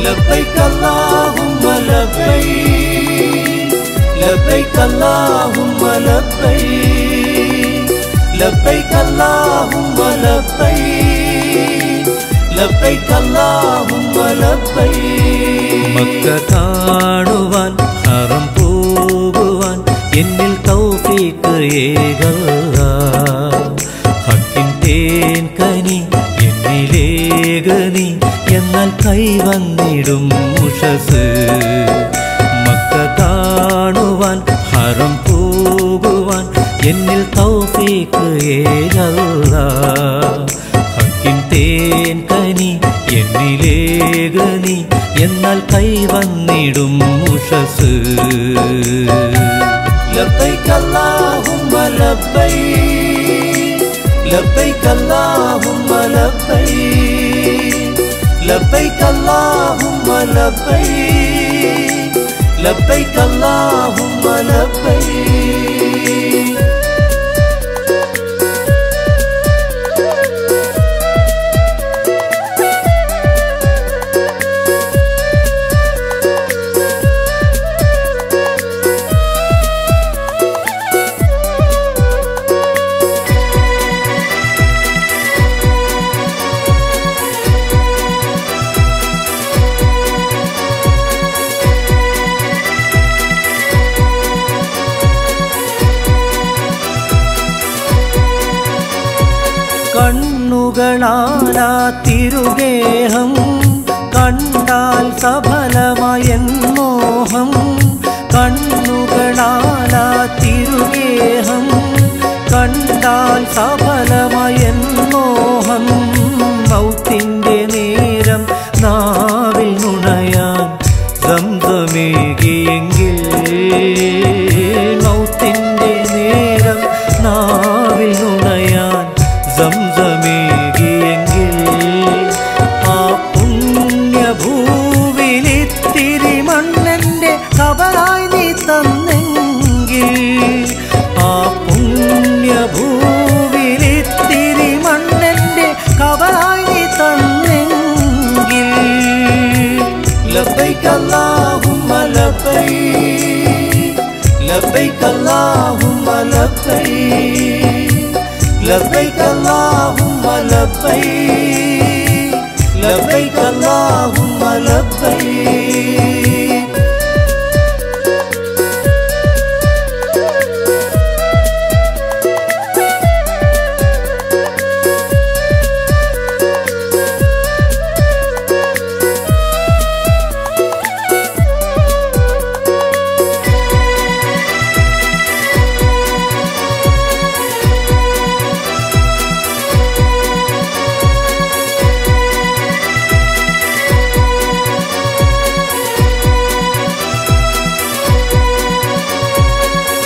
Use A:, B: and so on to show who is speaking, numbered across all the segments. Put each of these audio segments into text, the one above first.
A: لبيك اللهم لبيك لبيك اللهم لبيك لبيك اللهم لبيك لبيك اللهم لبيك
B: Mecca കാണുവാൻ ഹറം പോകുവാൻ എന്നിൽ തൗഫീഖ് ഏകല്ലാഹ് ഹക്കിൻ തേൻ കനി എന്നിലേകനി എന്നാൽ കൈവന്നിടും ഉഷസ് മക്ക കാണുവാൻ ഹറം പോകുവാൻ എന്നിൽ തൗഫീഖ് ഏകല്ലാഹ് ഹക്കിൻ തേൻ കനി എന്നിലേകനി എന്നാൽ കൈവന്നിടും ഉഷസ്
A: لبيك اللهم لبيك لبيك اللهم لبيك لبيك اللهم لبيك لبيك اللهم لبيك
B: കണ്ണുകളാലാ തിരുഗേഹം കണ്ടാൽ സഫലമായെൻ മോഹം കണ്ണുകളാലാ തിരുഗേഹം കണ്ടാൽ സഫലമായെൻ മോഹം മൗത്തിൻ്റെ നേരം നാവിൽ നുണയാൻ സംസമേകിയെങ്കിൽ മൗത്തിൻ്റെ നേരം നാവിൽ നുണയാൻ സംസമേകിയെങ്കിൽ ആ പുണ്യഭൂവിലിത്തിരി മണ്ണെൻ്റെ ഖബറായി നീ തന്നെങ്കിൽ ആ പുണ്യഭൂവിലിത്തിരി മണ്ണെൻ്റെ ഖബറായി നീ തന്നെങ്കിൽ
A: لبيك اللهم لبيك لبيك اللهم لبيك لبيك اللهم لبيك لبيك اللهم لبيك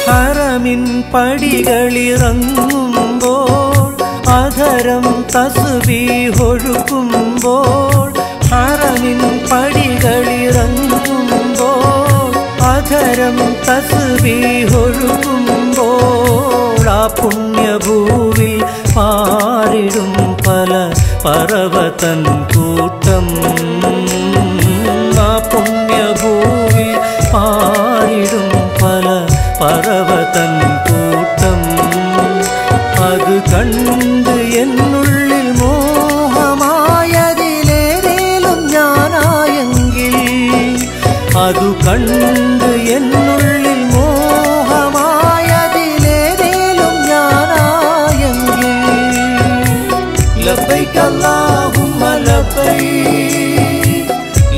B: ഹറമിൻ പടികളിറങ്ങുമ്പോൾ അധരം തസ്ബീഹൊഴുക്കുമ്പോൾ ഹറമിൻ പടികളിറങ്ങുമ്പോൾ അധരം തസ്ബീഹൊഴുക്കുമ്പോൾ ആ പുണ്യഭൂവിൽ പാറിടും പല പറവതൻ കൂട്ടം ആ പുണ്യഭൂവിൽ പാറിടും പല പറവതൻ കൂട്ടം അത് കണ്ട് എന്നുള്ളിൽ മോഹമായതിലേതേലും ഞാനായെങ്കിൽ അതു കണ്ട് എന്നുള്ളിൽ മോഹമായതിലേതേലും ഞാനായെങ്കിൽ
A: لبيك اللهم لبيك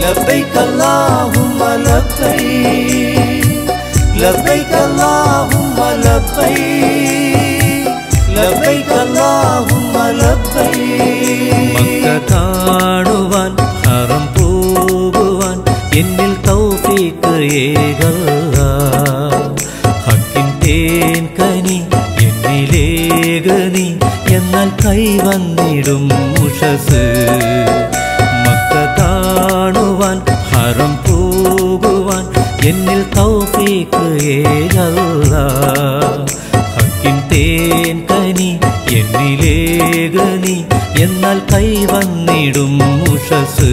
A: لبيك اللهم لبيك لبيك اللهم لبيك لبيك اللهم لبيك
B: മക്ക കാണുവാൻ ഹറം പോകുവാൻ എന്നിൽ തൗഫീഖ് ഏകല്ലാഹ് ഹക്കിൻ തേൻ കനി എന്നിലേകനി എന്നാൽ കൈവന്നിടും ഉഷസ് മക്ക കാണുവാൻ ഹറം പോകുവാൻ എന്നിൽ തൗഫീഖ് ഏകല്ലാഹ് ഹക്കിൻ തേൻ കനി എന്നിലേകനി എന്നാൽ കൈവന്നിടും ഉഷസ്.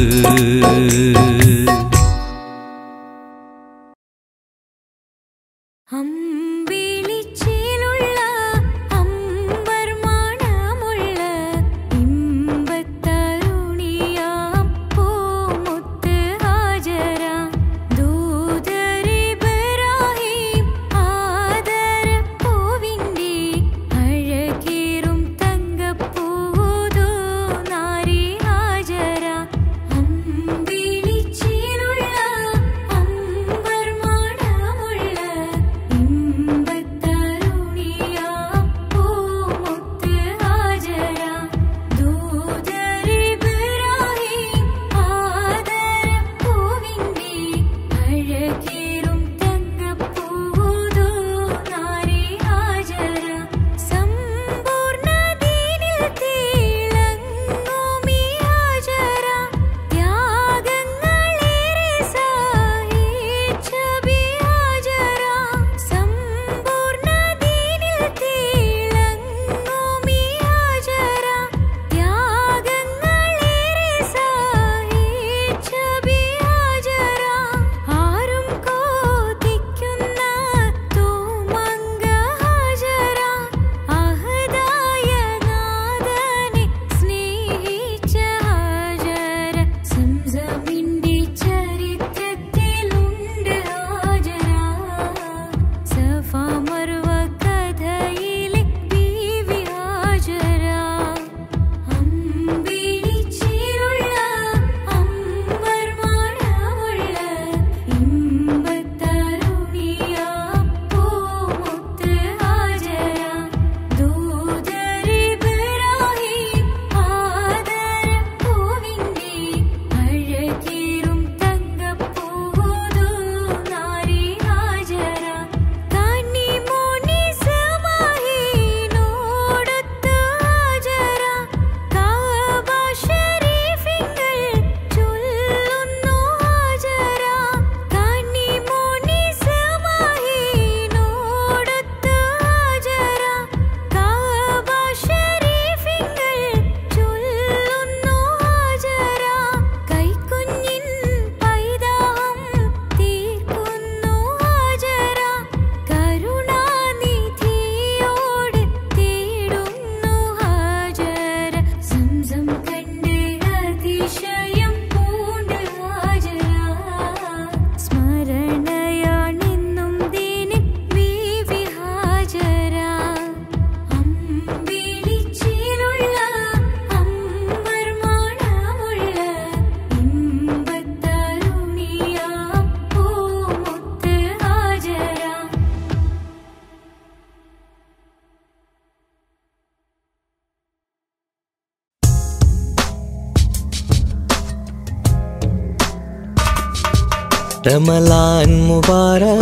A: रमलान मुबारक,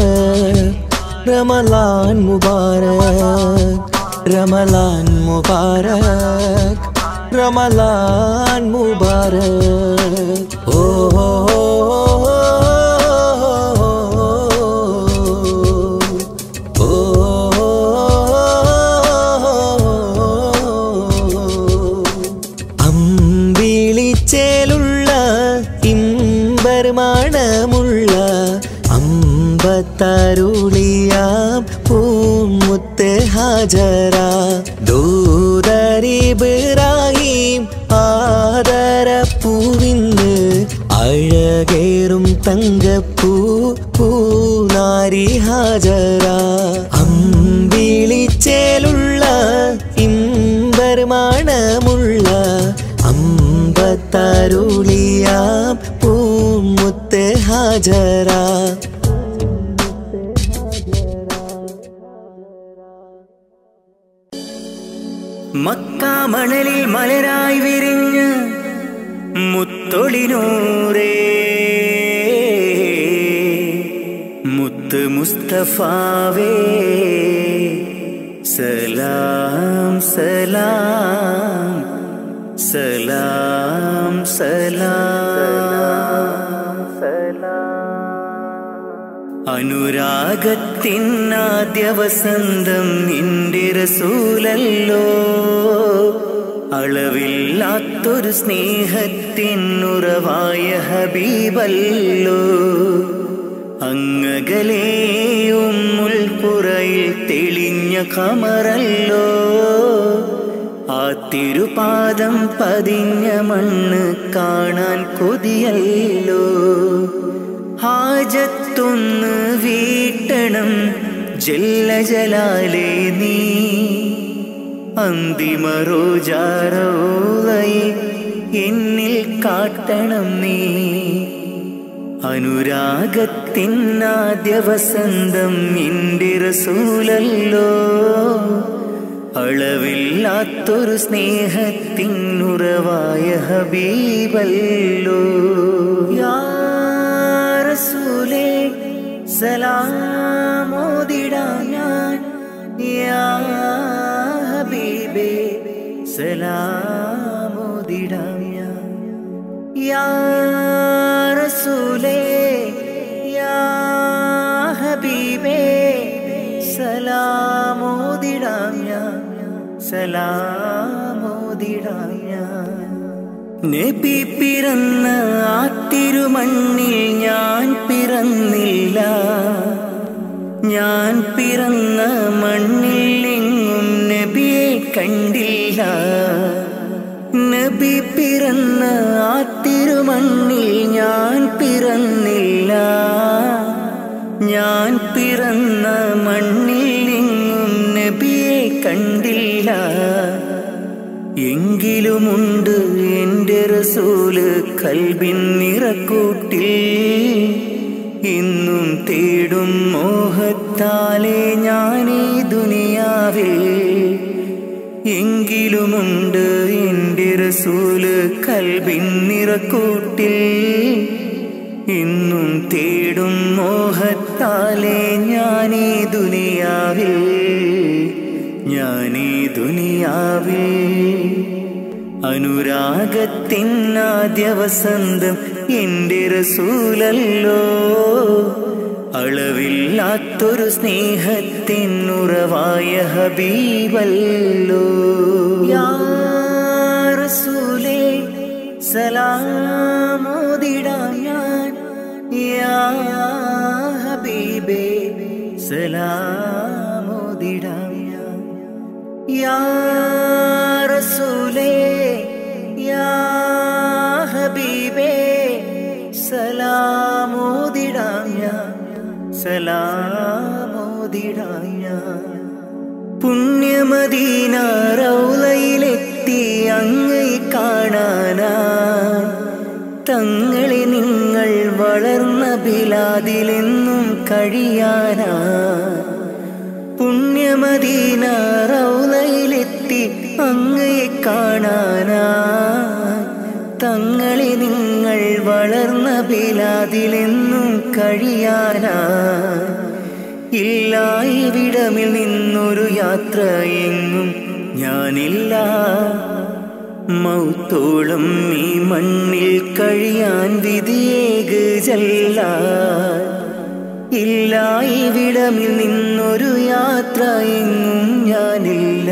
A: रमलान मुबारक, रमलान मुबारक, रमलान मुबारक। ओ അമ്പിളിച്ചേലുള്ള ഇമ്പർമണമുള്ള അമ്പത്തരുളിയാം പൂമുത്ത് ഹാജറ ദൂതരിബ്രാഹിം ആദരപ്പൂവിന്ന് അഴകേറും തങ്കപ്പൂ പൂനാരി ഹാജറ അമ്പിളിച്ചേലുള്ള ഇമ്പർമണമുള്ള അമ്പത്തരുളിയാം പൂമുത്ത് ഹാജറ
B: മക്കാ മണലിൽ മലരായി വിരിഞ്ഞ മുത്തൊളിനൂറേ മുത്ത് മുസ്തഫാവേ സലാം സലാം സലാം സലാം അനുരാഗത്തിനാദ്യ വസന്തം നിന്റെ റസൂലല്ലോ അളവില്ലാത്തൊരു സ്നേഹത്തിനുറവായ ഹബീബല്ലോ അങ്ങകലേ ഉമ്മുൽ ഖുറയിൽ തെളിഞ്ഞ ഖമറല്ലോ ആ തിരുപാദം പതിഞ്ഞ മണ്ണ് കാണാൻ കൊതിയല്ലോ ഹാജത്തൊന്ന് വീട്ടണം ജല്ല ജലാലേ നീ അന്തിമ റോജാറൗളയെ എന്നിൽ കാട്ടണം നീ അനുരാഗത്തിനാദ്യ വസന്തം നിന്റെ റസൂലല്ലോ അളവില്ലാത്തൊരു സ്നേഹത്തിനുറവായ ഹബീബല്ലോ യാ റസൂലേ സലാമോദിടാം ഞാൻ യാ ഹബീബേ സലാമോദിടാം ഞാൻ യാ റസൂലേ യാ ഹബീബേ സലാമോദിടാം ഞാൻ സലാമോദിടാം ഞാൻ നബി പിറന്ന ആ തിരുമണ്ണിൽ ഞാൻ പിറന്നില്ല ഞാൻ പിറന്ന മണ്ണിൽ എങ്ങും നബിയെ കണ്ടില്ല നബി പിറന്ന ആ തിരുമണ്ണിൽ ഞാൻ പിറന്നില്ല ഞാൻ പിറന്ന മണ്ണിൽ എങ്ങും നബിയെ കണ്ടില്ല എങ്കിലുമുണ്ട് എൻ്റെ റസൂല് കൽബിൻ നിറക്കൂട്ടിൽ ഇന്നും തേടും മോഹത്താലെ ഞാനീ ദുനിയാവിൽ എങ്കിലുമുണ്ട് എൻ്റെ റസൂല് കൽബിൻ നിറക്കൂട്ടിൽ ഇന്നും തേടും മോഹത്താലെ ഞാനീ ദുനിയാവിൽ ഞാനീ ദുനിയാവിൽ അനുരാഗത്തിനാദ്യ വസന്തം എൻ്റെ റസൂലല്ലോ അളവില്ലാത്തൊരു സ്നേഹത്തിനുറവായ ഹബീബല്ലോ യാ റസൂലേ സലാമോദിടാം ഞാൻ യാ ഹബീബേ സലാമോദിടാം ഞാൻ യാ റസൂലേ യാ ഹബീബേ സലാമോദിടാം ഞാൻ സലാമോദിടാം ഞാൻ പുണ്യമദീന റൗളയിലെത്തി അങ്ങയെ കാണാനാ തങ്ങളെ നിങ്ങൾ വളർന്ന ബിലാദിലെന്നും കഴിയാനാ പുണ്യമദീന റൗളയിലെത്തി അങ്ങയെ കാണാനാ തങ്ങളെ നിങ്ങൾ വളർന്ന ബിലാദിലെന്നും കഴിയാനാ ഇല്ല ഇവിടമിൽ നിന്നൊരു യാത്ര എങ്ങും ഞാനില്ല മൗത്തോളം ഈ മണ്ണിൽ കഴിയാൻ വിധിയേക് ജല്ല ഇല്ല ഇവിടമിൽ നിന്നൊരു യാത്ര എങ്ങും ഞാനില്ല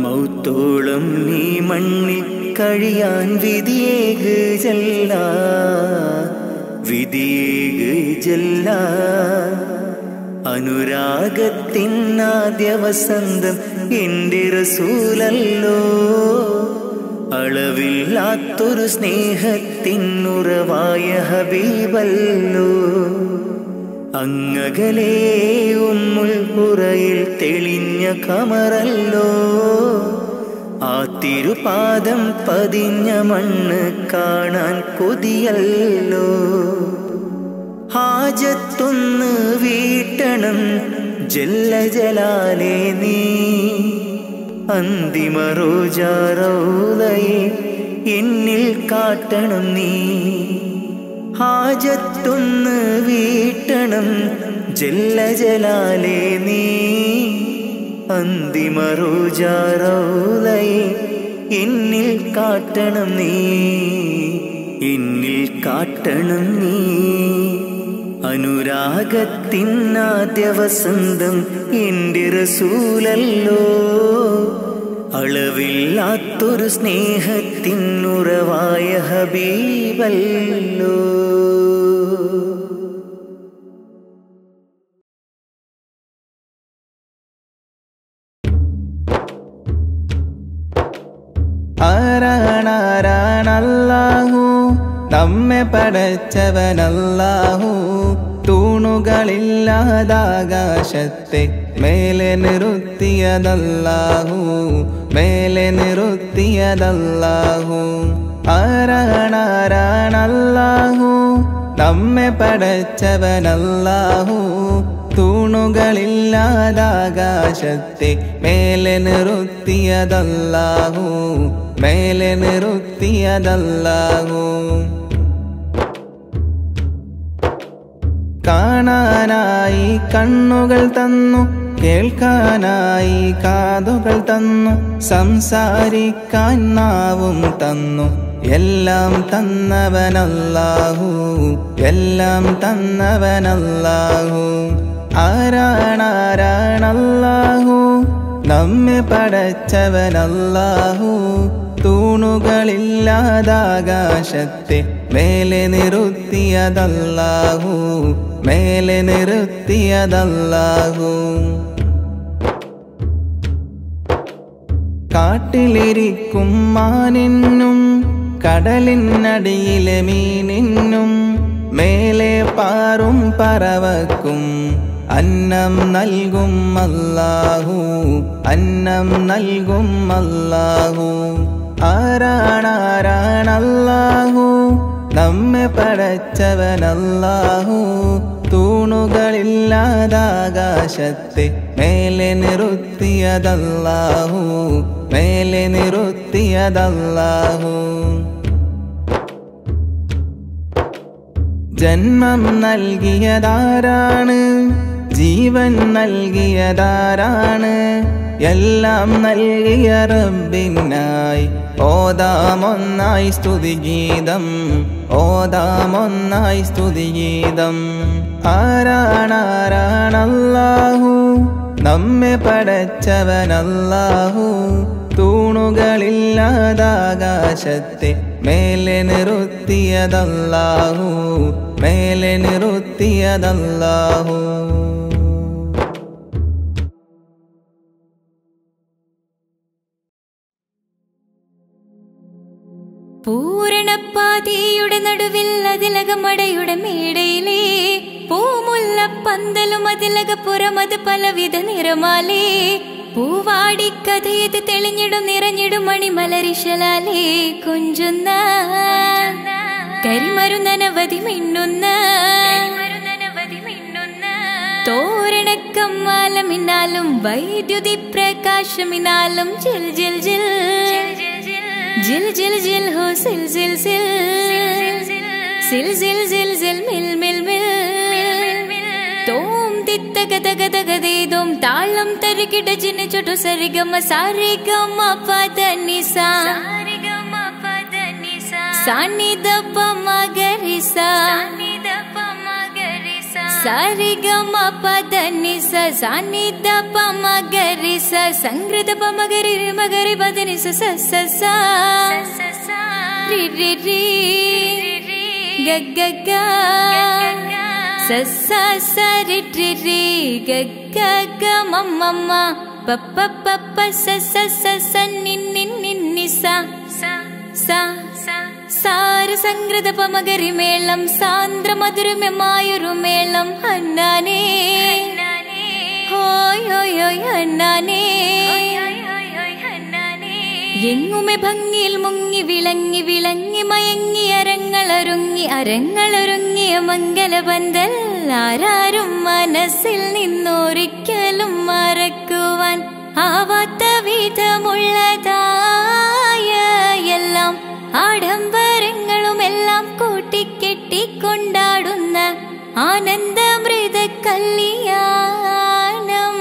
B: മൗത്തോളം ഈ മണ്ണിൽ കഴിയാൻ വിധിയേക് ജല്ല വിധിയേക് ജല്ല അനുരാഗത്തിനാദ്യ വസന്തം എൻ്റെ റസൂലല്ലോ അളവില്ലാത്തൊരു സ്നേഹത്തിനുറവായ ഹബീബല്ലോ അങ്ങകലേ ഉമ്മുൽ ഖുറയിൽ തെളിഞ്ഞ ഖമറല്ലോ ആ തിരുപാദം പതിഞ്ഞ മണ്ണ് കാണാൻ കൊതിയല്ലോ ഹാജത്തൊന്ന് വീട്ടണം ജല്ല ജലാലേ നീ അന്തിമ റോജാറൗളയെ എന്നിൽ കാട്ടണം നീ ഹാജത്തൊന്ന് വീട്ടണം ജല്ല ജലാലേ നീ അന്തിമ റോജാറൗളയെ എന്നിൽ കാട്ടണം നീ എന്നിൽ കാട്ടണം നീ അനുരാഗത്തിനാദ്യ വസന്തം എൻ്റെ റസൂലല്ലോ അളവില്ലാത്തൊരു സ്നേഹത്തിനുറവായ ഹബീബല്ലോ.
C: ആരാണാരാണല്ലാഹു നമ്മെ പടച്ചവനല്ലാഹു തൂണുകളില്ലാതാകാശത്തെ മേലെ നിർത്തിയതല്ലാഹു മേലെ നിർത്തിയതല്ലാഹു. ആരാണാരാണല്ലാഹു നമ്മെ പടച്ചവനല്ലാഹു തൂണുകളില്ലാതാകാശത്തെ മേലെ നിർത്തിയതല്ലാഹു മേലെ നിർത്തിയതല്ലാഹു. കാണാനായി കണ്ണുകൾ തന്നു, കേൾക്കാനായി കാതുകൾ തന്നു, സംസാരിക്കാൻ നാവും തന്നു. എല്ലാം തന്നവനല്ലാഹു എല്ലാം തന്നവനല്ലാഹു. ആരാണാരാണല്ലാഹു നമ്മെ പടച്ചവനല്ലാഹു തൂണുകളില്ലാതാകാശത്തെ മേലെ നിർത്തിയതല്ലാഹു മേലെ നിർത്തിയതല്ലാഹു. കാട്ടിലിരിക്കും മാനിനും കടലിനടിയിലെ മീനിനും മേലെ പാറും പറവക്കും അന്നം നൽകും അല്ലാഹു അന്നം നൽകും അല്ലാഹു. ആരാണാരാണല്ലാഹു നമ്മെ പടച്ചവനല്ലാഹു തൂണുകളില്ലാതാകാശത്തെ മേലെ നിർത്തിയതല്ലാഹു മേലെ നിർത്തിയതല്ലാഹു. ജന്മം നൽകിയതാരാണ്, ജീവൻ നൽകിയതാരാണ്, എല്ലാം നൽകിയ റബ്ബിനായി ഓതാമൊന്നായി സ്തുതിഗീതം ഓതാമൊന്നായി സ്തുതിഗീതം. ആരാണാരാണല്ലാഹു നമ്മെ പടച്ചവനല്ലാഹു തൂണുകളില്ലാതാകാശത്തെ മേലെ നിർത്തിയതല്ലാഹു മേലെ നിർത്തിയതല്ലാഹു.
D: പൂരണപ്പാതിയുടെ നടുവിൽ അതിലകമടയുടെ മേടയിലേ പൂമുല്ലപ്പന്തലും അതിലകപ്പുറമത് പലവിധ നിറമാലേ പൂവാടിക്കഥയത് തെളിഞ്ഞിടും നിറഞ്ഞിടും മണിമലരിശലാലേ കൊഞ്ചുന്ന കരിമരുന്നനവധി മിന്നുന്ന തോരണക്കമ്മാലമിന്നാലും വൈദ്യുതി പ്രകാശമിന്നാലും ജിൽ ജിൽ ജിൽ ജിൽ ജിൽ ജിൽ ഹോ സിൽ സിൽ സിൽ സിൽ സിൽ സിൽ സിൽ മിൽ മിൽ മിൽ തോം തിത്തഗതഗതഗതേദോം താളം തരികിട ജിന ചൊട്ടു സരിഗമ സാരിഗമ പദനിസ സാനിദപ മഗരിസ സാരിഗമ പദനിസ സാനിദപ മഗരിസ സംഗൃതപ മഗരി മഗരി പദനിസ സ സ സ രി രി രി ഗ ഗ ഗ സ സ സ രി രി രി ഗ ഗ ഗ മ മ മ പ പ പ പ സ സ സ സ നി നി നി നി സ സ സാര സംഗൃത പമഗരി മേളം സാന്ദ്ര മധുരമമായൊരു മേളം ഹന്നാനേ ഹോയ് ഹോയ് ഹോയ് ഹന്നാനേ. എങ്ങുമെ ഭംഗിയിൽ മുങ്ങി വിളങ്ങി വിളങ്ങി മയങ്ങി അരങ്ങളൊരുങ്ങി അരങ്ങളൊരുങ്ങിയ മംഗലപന്തൽ ആരാരും മനസ്സിൽ നിന്നൊരിക്കലും മറക്കുവാൻ ആവാത്ത വിധമുള്ളതായ എല്ലാം ആഡംബരങ്ങളുമെല്ലാം കൂട്ടിക്കെട്ടിക്കൊണ്ടാടുന്ന ആനന്ദമൃത കല്യാണം.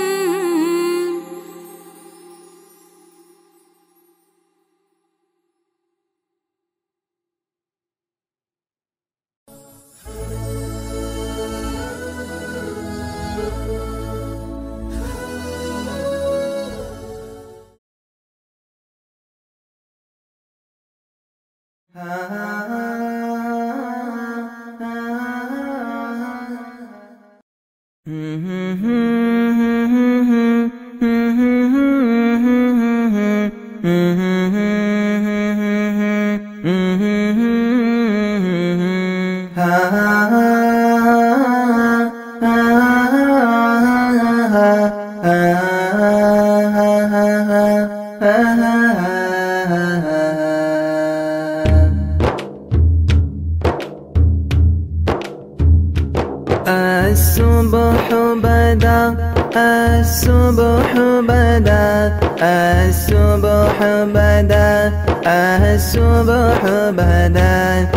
C: الصبح بدا الصبح بدا الصبح بدا الصبح بدا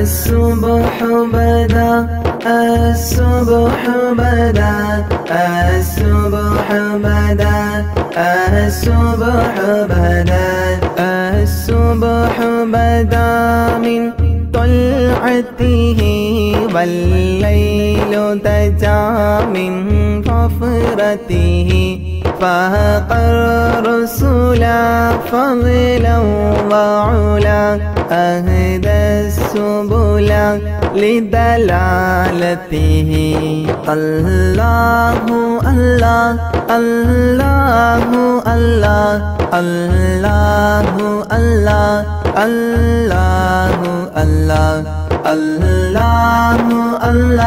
C: الصبح بدا الصبح بدا الصبح بدا الصبح بدا الصبح بدا من طلعته والليل دجا من غفرته فاق الرسل فضلا وعلا أهدى السبل لدلالته الله الله الله الله الله الله الله الله الله الله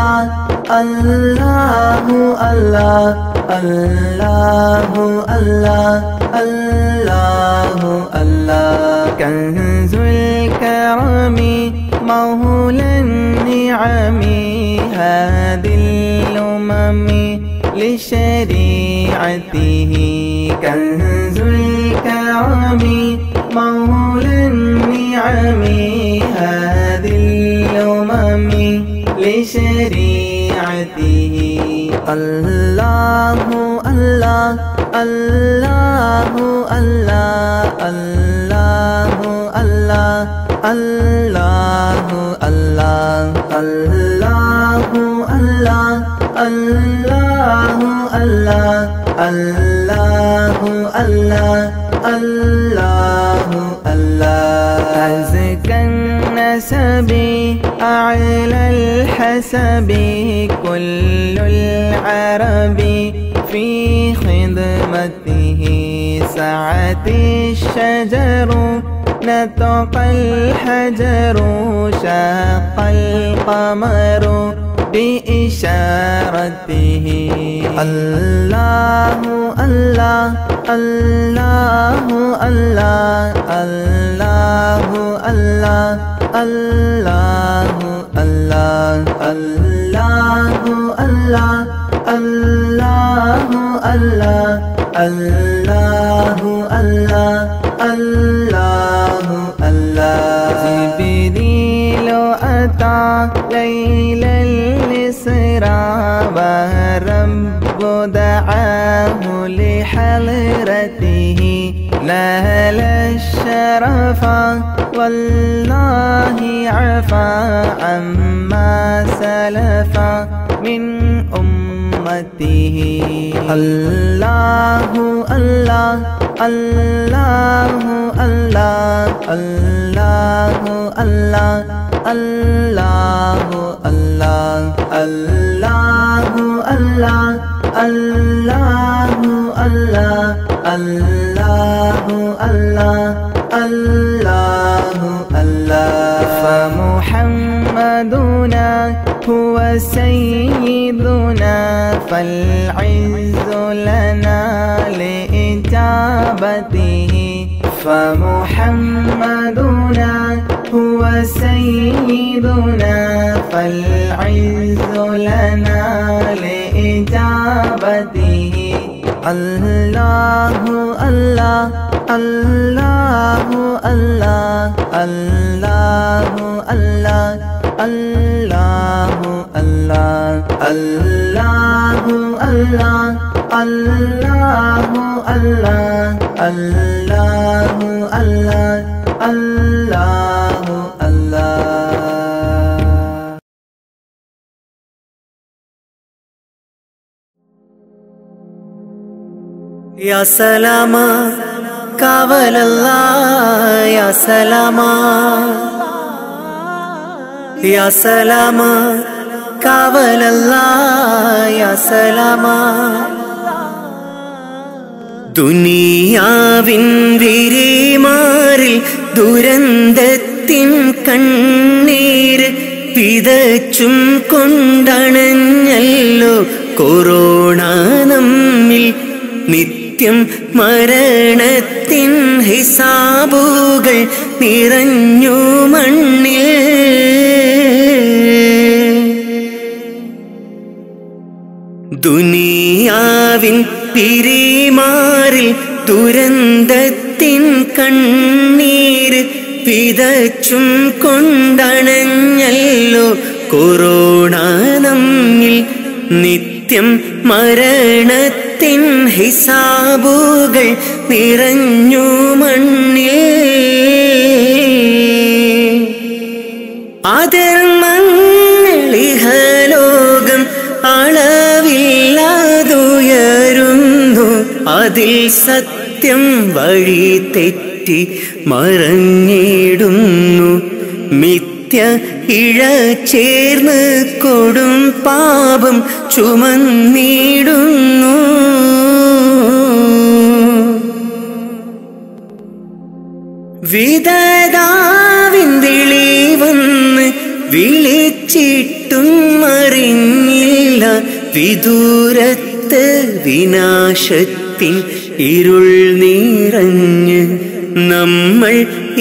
C: الله الله الله الله الله الله كنز الكرم مولى النعم هادي الأمم لشريعته كنز الكرم مولى النعم هادي الأمم لشريعته الله الله الله الله الله الله الله الله الله الله الله الله الله الله الله الله أزكى النسب أعلى الحسب كل العرب في خدمته سعت الشجر نطق الحجر شاق القمر بإشارته الله الله الله الله الله الله الله الله الله الله الله الله الله الله الله الله جبريل أتى ليل الإسراء والرب دعاه لحضرته نال الشرف والله عفا عما سلف من أمته الله الله الله الله الله الله الله الله الله الله الله الله الله الله الله الله فمحمدنا هو سيدنا فالعز لنا لإجابته فمحمدنا هو سيدنا فالعز لنا لإجابته الله الله الله الله الله الله الله الله الله الله الله الله الله الله الله الله
A: يا سلاما കാവലല്ലാ യാ സലാമാ
B: യാ സലാമ കാവലല്ലാ യാ സലാമ. ദുനിയാവിൻ വിരിമാറിൽ ദുരന്തത്തിൻ കണ്ണീര് പിതച്ചും കൊണ്ടണഞ്ഞല്ലോ കൊറോണ നമ്മിൽ. നിത്യം മരണത്തിൻ ഹിസാബുകൾ നിറഞ്ഞു മണ്ണിൽ. ദുനിയാവിൻ പിരിമാറിൽ ദുരന്തത്തിൻ കണ്ണീര് പിതച്ചും കൊണ്ടണഞ്ഞല്ലോ കൊറോണ നമ്മിൽ. നിത്യം മരണത്തിൻ ഹിസാബുകൾ നിറഞ്ഞു മണ്ണിൽ. അധർമ്മങ്ങളിഹലോകം അളവില്ലാതുയരുന്നു. അതിൽ സത്യം വഴി തെറ്റി മറഞ്ഞിടുന്നു. മിഥ്യ ഇഴ ചേർന്ന് കൊടും പാപം ചുമന്നിടുന്നു. വിധതാവിന്തിളി വന്ന് വിളിച്ചിട്ടും അറിഞ്ഞില്ല. വിദൂരത്ത് വിനാശത്തിൻ ഇരുൾ നിറഞ്ഞ് നമ്മൾ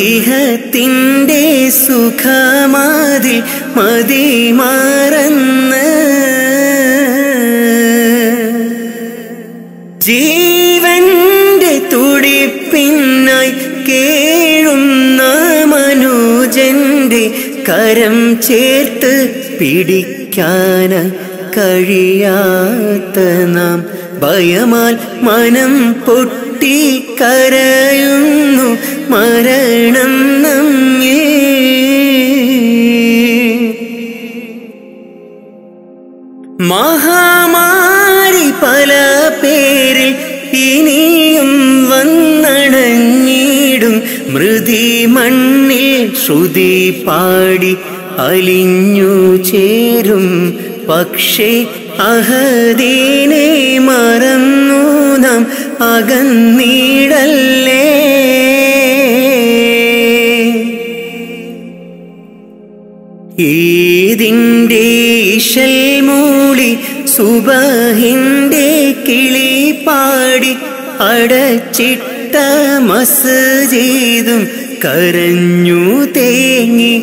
B: ഇഹത്തിൻ്റെ സുഖമാതിൽ മതിമറന്ന്. ജീവന്റെ തുടിപ്പിനായി കേഴുന്ന മനുജന്റെ കരം ചേർത്ത് പിടിക്കാൻ കഴിയാത്ത നാം ഭയമാൽ മനം പൊട്ടി കരയുന്നു മരണം നമ്മെ. മഹാമാരി പല പേരിൽ ഇനിയും വന്നണഞ്ഞിടും. മൃതി മണ്ണിൽ ശ്രുതി പാടി അലിഞ്ഞു ചേരും. പക്ഷേ അഹദീനെ മറന്നു നാം അകന്നിടല്ലേ. ഈദിൻ്റെ ഇശൽ മൂളി സുബഹിൻ്റെ കിളി പാടി അടച്ചിട്ട മസ്ജിദും കരഞ്ഞു തേങ്ങി.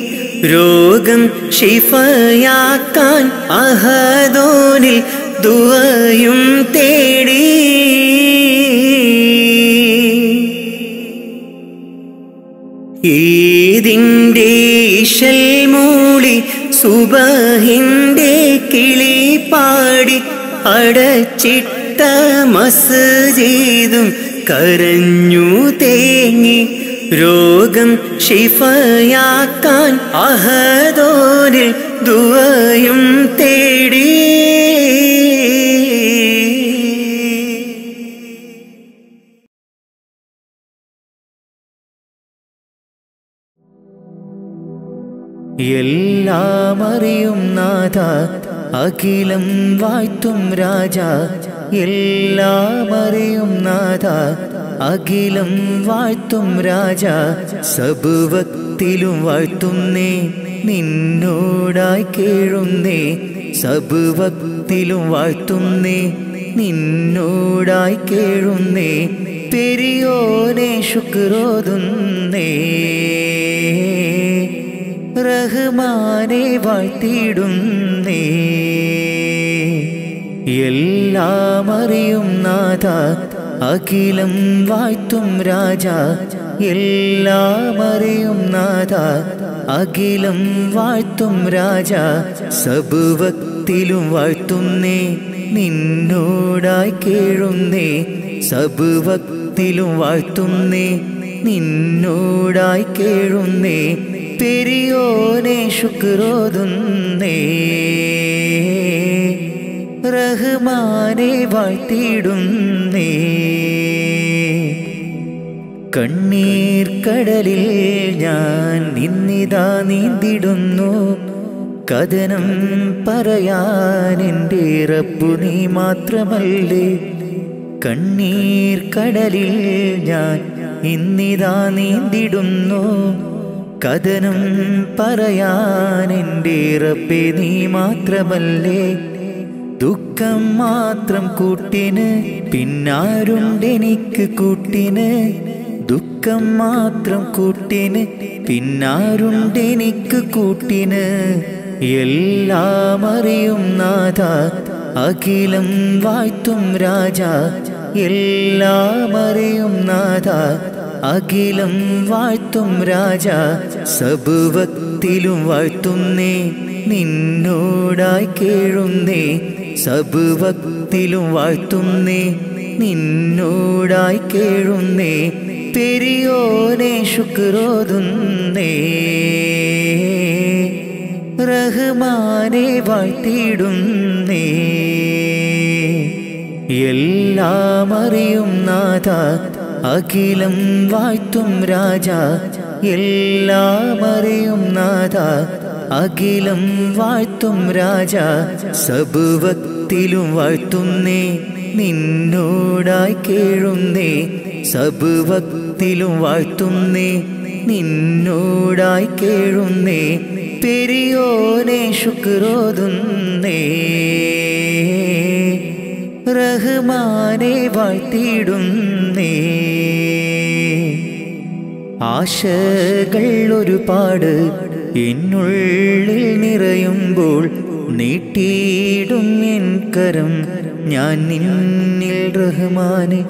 B: രോഗം ശിഫയാക്കാൻ അഹദോനിൽ ദുആയും തേടി. ഈദിൻ്റെ ഇശൽ മൂളി സുബഹിൻ്റെ കിളി പാടി അടച്ചിട്ട മസ്ജിദും കരഞ്ഞു തേങ്ങി. രോഗം ശിഫയാക്കാൻ അഹദോനിൽ ദുആയും തേടി.
C: എല്ലാം അറിയും നാഥ അഖിലം വാഴ്ത്തും രാജ. എല്ലാം അറിയും നാഥ അഖിലം വാഴ്ത്തും രാജ. സബുവക്തിലും വാഴ്ത്തുന്നേ നിന്നോടായി കേഴുന്നേ. സബുവക്തിലും വാഴ്ത്തുന്നേ നിന്നോടായി കേഴുന്നേ. പെരിയോനെ ശുക്രോതുന്നേ. റഹ്മാനെ വാഴ്ത്തിടുന്നേ. എല്ലാം അറിയും നാഥ അഖിലം വാഴ്ത്തും രാജ. എല്ലാം അറിയും നാഥ അഖിലം വാഴ്ത്തും രാജ. സബുവക്തിലും വാഴ്ത്തുന്നേ നിന്നോടായി കേഴുന്നേ. സബുവക്തിലും വാഴ്ത്തുന്നേ നിന്നോടായി കേഴുന്നേ. പെരിയോനെ ശുക്രോതുന്നേ. റഹ്മാനെ വാഴ്ത്തിടുന്നേ. കണ്ണീർ കടലിൽ ഞാൻ നിന്നിതാ നീന്തിടുന്നു. കഥനം പറയാൻ എൻ്റെ റബ്ബു നീ മാത്രമല്ലേ. കണ്ണീർ കടലിൽ ഞാൻ ഇന്നിതാ നീന്തിടുന്നു. കഥനം പറയാൻ എൻ്റെ റബ്ബേ നീ മാത്രമല്ലേ. ദുഃഖം മാത്രം കൂട്ടിന് പിന്നാരുണ്ടെനിക്ക് കൂട്ടിന്. ദുഃഖം മാത്രം കൂട്ടിന് പിന്നാരുണ്ടെനിക്ക് കൂട്ടിന്. എല്ലാം അറിയും നാഥ അഖിലം വാഴ്ത്തും രാജ. എല്ലാം അറിയും നാഥ അഖിലം വാഴ്ത്തും രാജ. സബുവക്തിലും വാഴ്ത്തുന്നേ നിന്നോടായി കേഴുന്നേ. സബുവക്തിലും വാഴ്ത്തുന്നേ നിന്നോടായി കേഴുന്നേ. പെരിയോനെ ശുക്രോതുന്നേ. റഹ്മാനെ വാഴ്ത്തിടുന്നേ. എല്ലാം അറിയും നാഥ അഖിലം വാഴ്ത്തും രാജ. എല്ലാം അറിയും നാഥ അഖിലം വാഴ്ത്തും രാജ. സബുവക്തിലും വാഴ്ത്തുന്നേ നിന്നോടായി കേഴുന്നേ. സബുവക്തിലും വാഴ്ത്തുന്നേ നിന്നോടായി കേഴുന്നേ. പെരിയോനെ ശുക്രോതുന്നേ. റഹ്മാനെ വാഴ്ത്തിടുന്നേ. ആശകൾ ഒരുപാട് എന്നുള്ളിൽ നിറയുമ്പോൾ നീട്ടിയിടും എൻ കരം ഞാൻ നിന്നിൽ റഹ്മാനെ.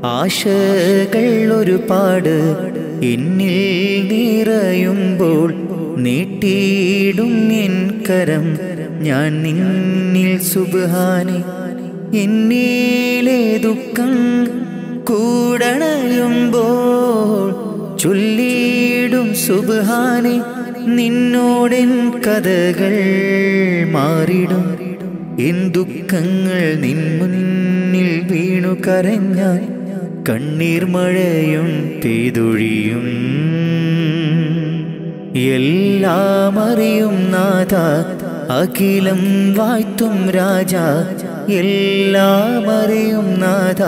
C: ആശകൾ ഒരുപാട് എന്നിൽ നിറയുമ്പോൾ നീട്ടിയിടും എൻ കരം ഞാൻ നിന്നിൽ സുബ്ഹാനെ. എന്നിലെ ദുഃഖം കൂടണയുമ്പോൾ ചൊല്ലിയിടും സുബ്ഹാനെ. നിന്നോടെൻ കഥകൾ മാറിടും. എൻ ദുഃഖങ്ങൾ നിൻ മുന്നിൽ വീണു കരഞ്ഞാൽ കണ്ണീർ മഴയും പെയ്തൊഴിയും. എല്ലാം അറിയും നാഥ അഖിലം വാഴ്ത്തും രാജ. എല്ലാം അറിയും നാഥ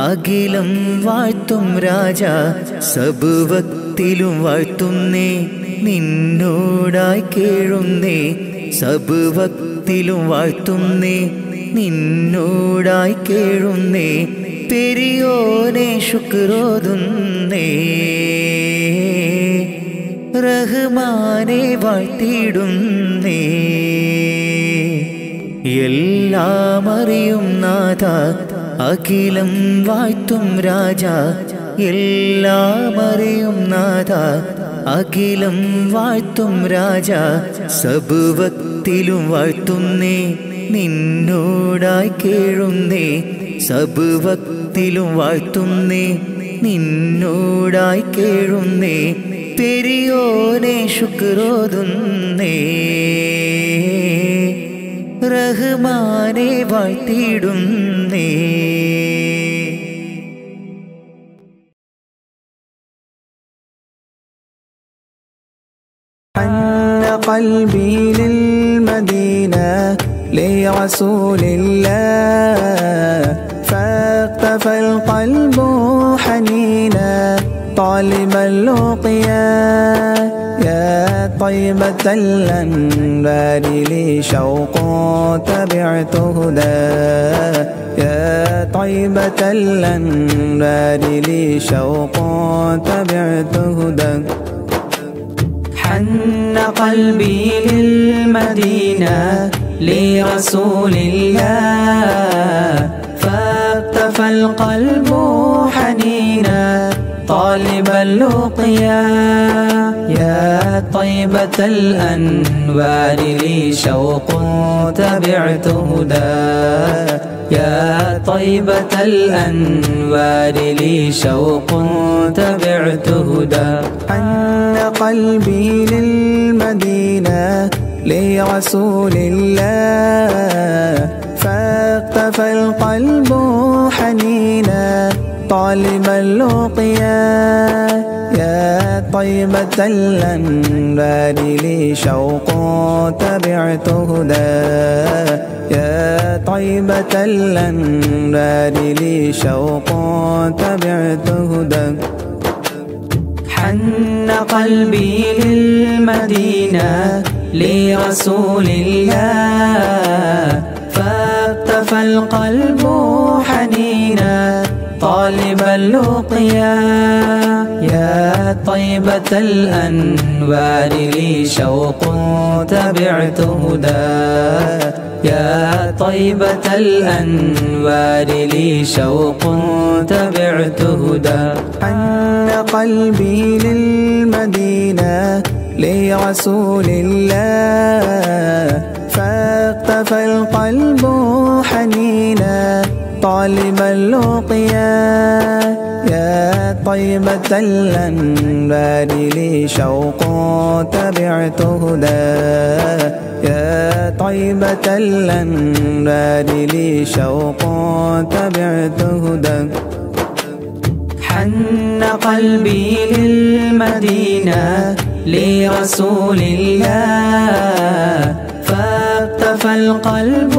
C: അഖിലം വാഴ്ത്തും രാജ. സബുവക്തിലും വാഴ്ത്തുന്നേ നിന്നോടായി കേഴുന്നേ. സബുവക്തിലും വാഴ്ത്തുന്നേ നിന്നോടായി കേഴുന്നേ. പെരിയോനെ ശുക്രോതുന്നേ. റഹ്മാനെ വാഴ്ത്തിടുന്നേ. എല്ലാം അറിയും നാഥ അഖിലം വാഴ്ത്തും രാജ. എല്ലാം അറിയും നാഥ അഖിലം വാഴ്ത്തും രാജ. സബുവക്തിലും വാഴ്ത്തുന്നേ നിന്നോടായി കേഴുന്നേ. സബുവക്തിലും വാഴ്ത്തുന്നേ നിന്നോടായി കേഴുന്നേ. പെരിയോനെ ശുക്രോതുന്നേ. റഹ്മാനെ വാഴ്ത്തിടുന്നേ.
A: حن قلبي للمدينة لرسول الله فاقتفى القلب حنينا طالب اللقيا يا طيبة الأنبار لي شوق تبعت هدى يا طيبة الأنبار لي شوق تبعت هدى حن قلبي للمدينة لرسول الله فاقتفى القلب حنينا طالب اللقيا يا طيبة الأنوار لي شوق تبعت هدى يا طيبة الأنوار لي شوق تبعت هدى حن قلبي للمدينة لرسول الله فاقتفى القلب حنينا طالب اللقيا يا طيبة الأنوار لي شوق تبعت هداه يا طيبة الأنوار لي شوق تبعت هداه حن قلبي للمدينة لرسول الله فاقتفى القلب حنينا طالب اللقيا يا طيبة الأنوار لي شوق تبعت هداه يا طيبة الأنوار لي شوق تبعت هداه حن قلبي للمدينة لرسول الله فاقتفى القلب حنينا طالب اللقيا يا طيبة الأنوار لي شوق تبعت هداه يا طيبة الأنوار لي شوق تبعت هداه حن قلبي للمدينة لرسول الله فاقتفى القلب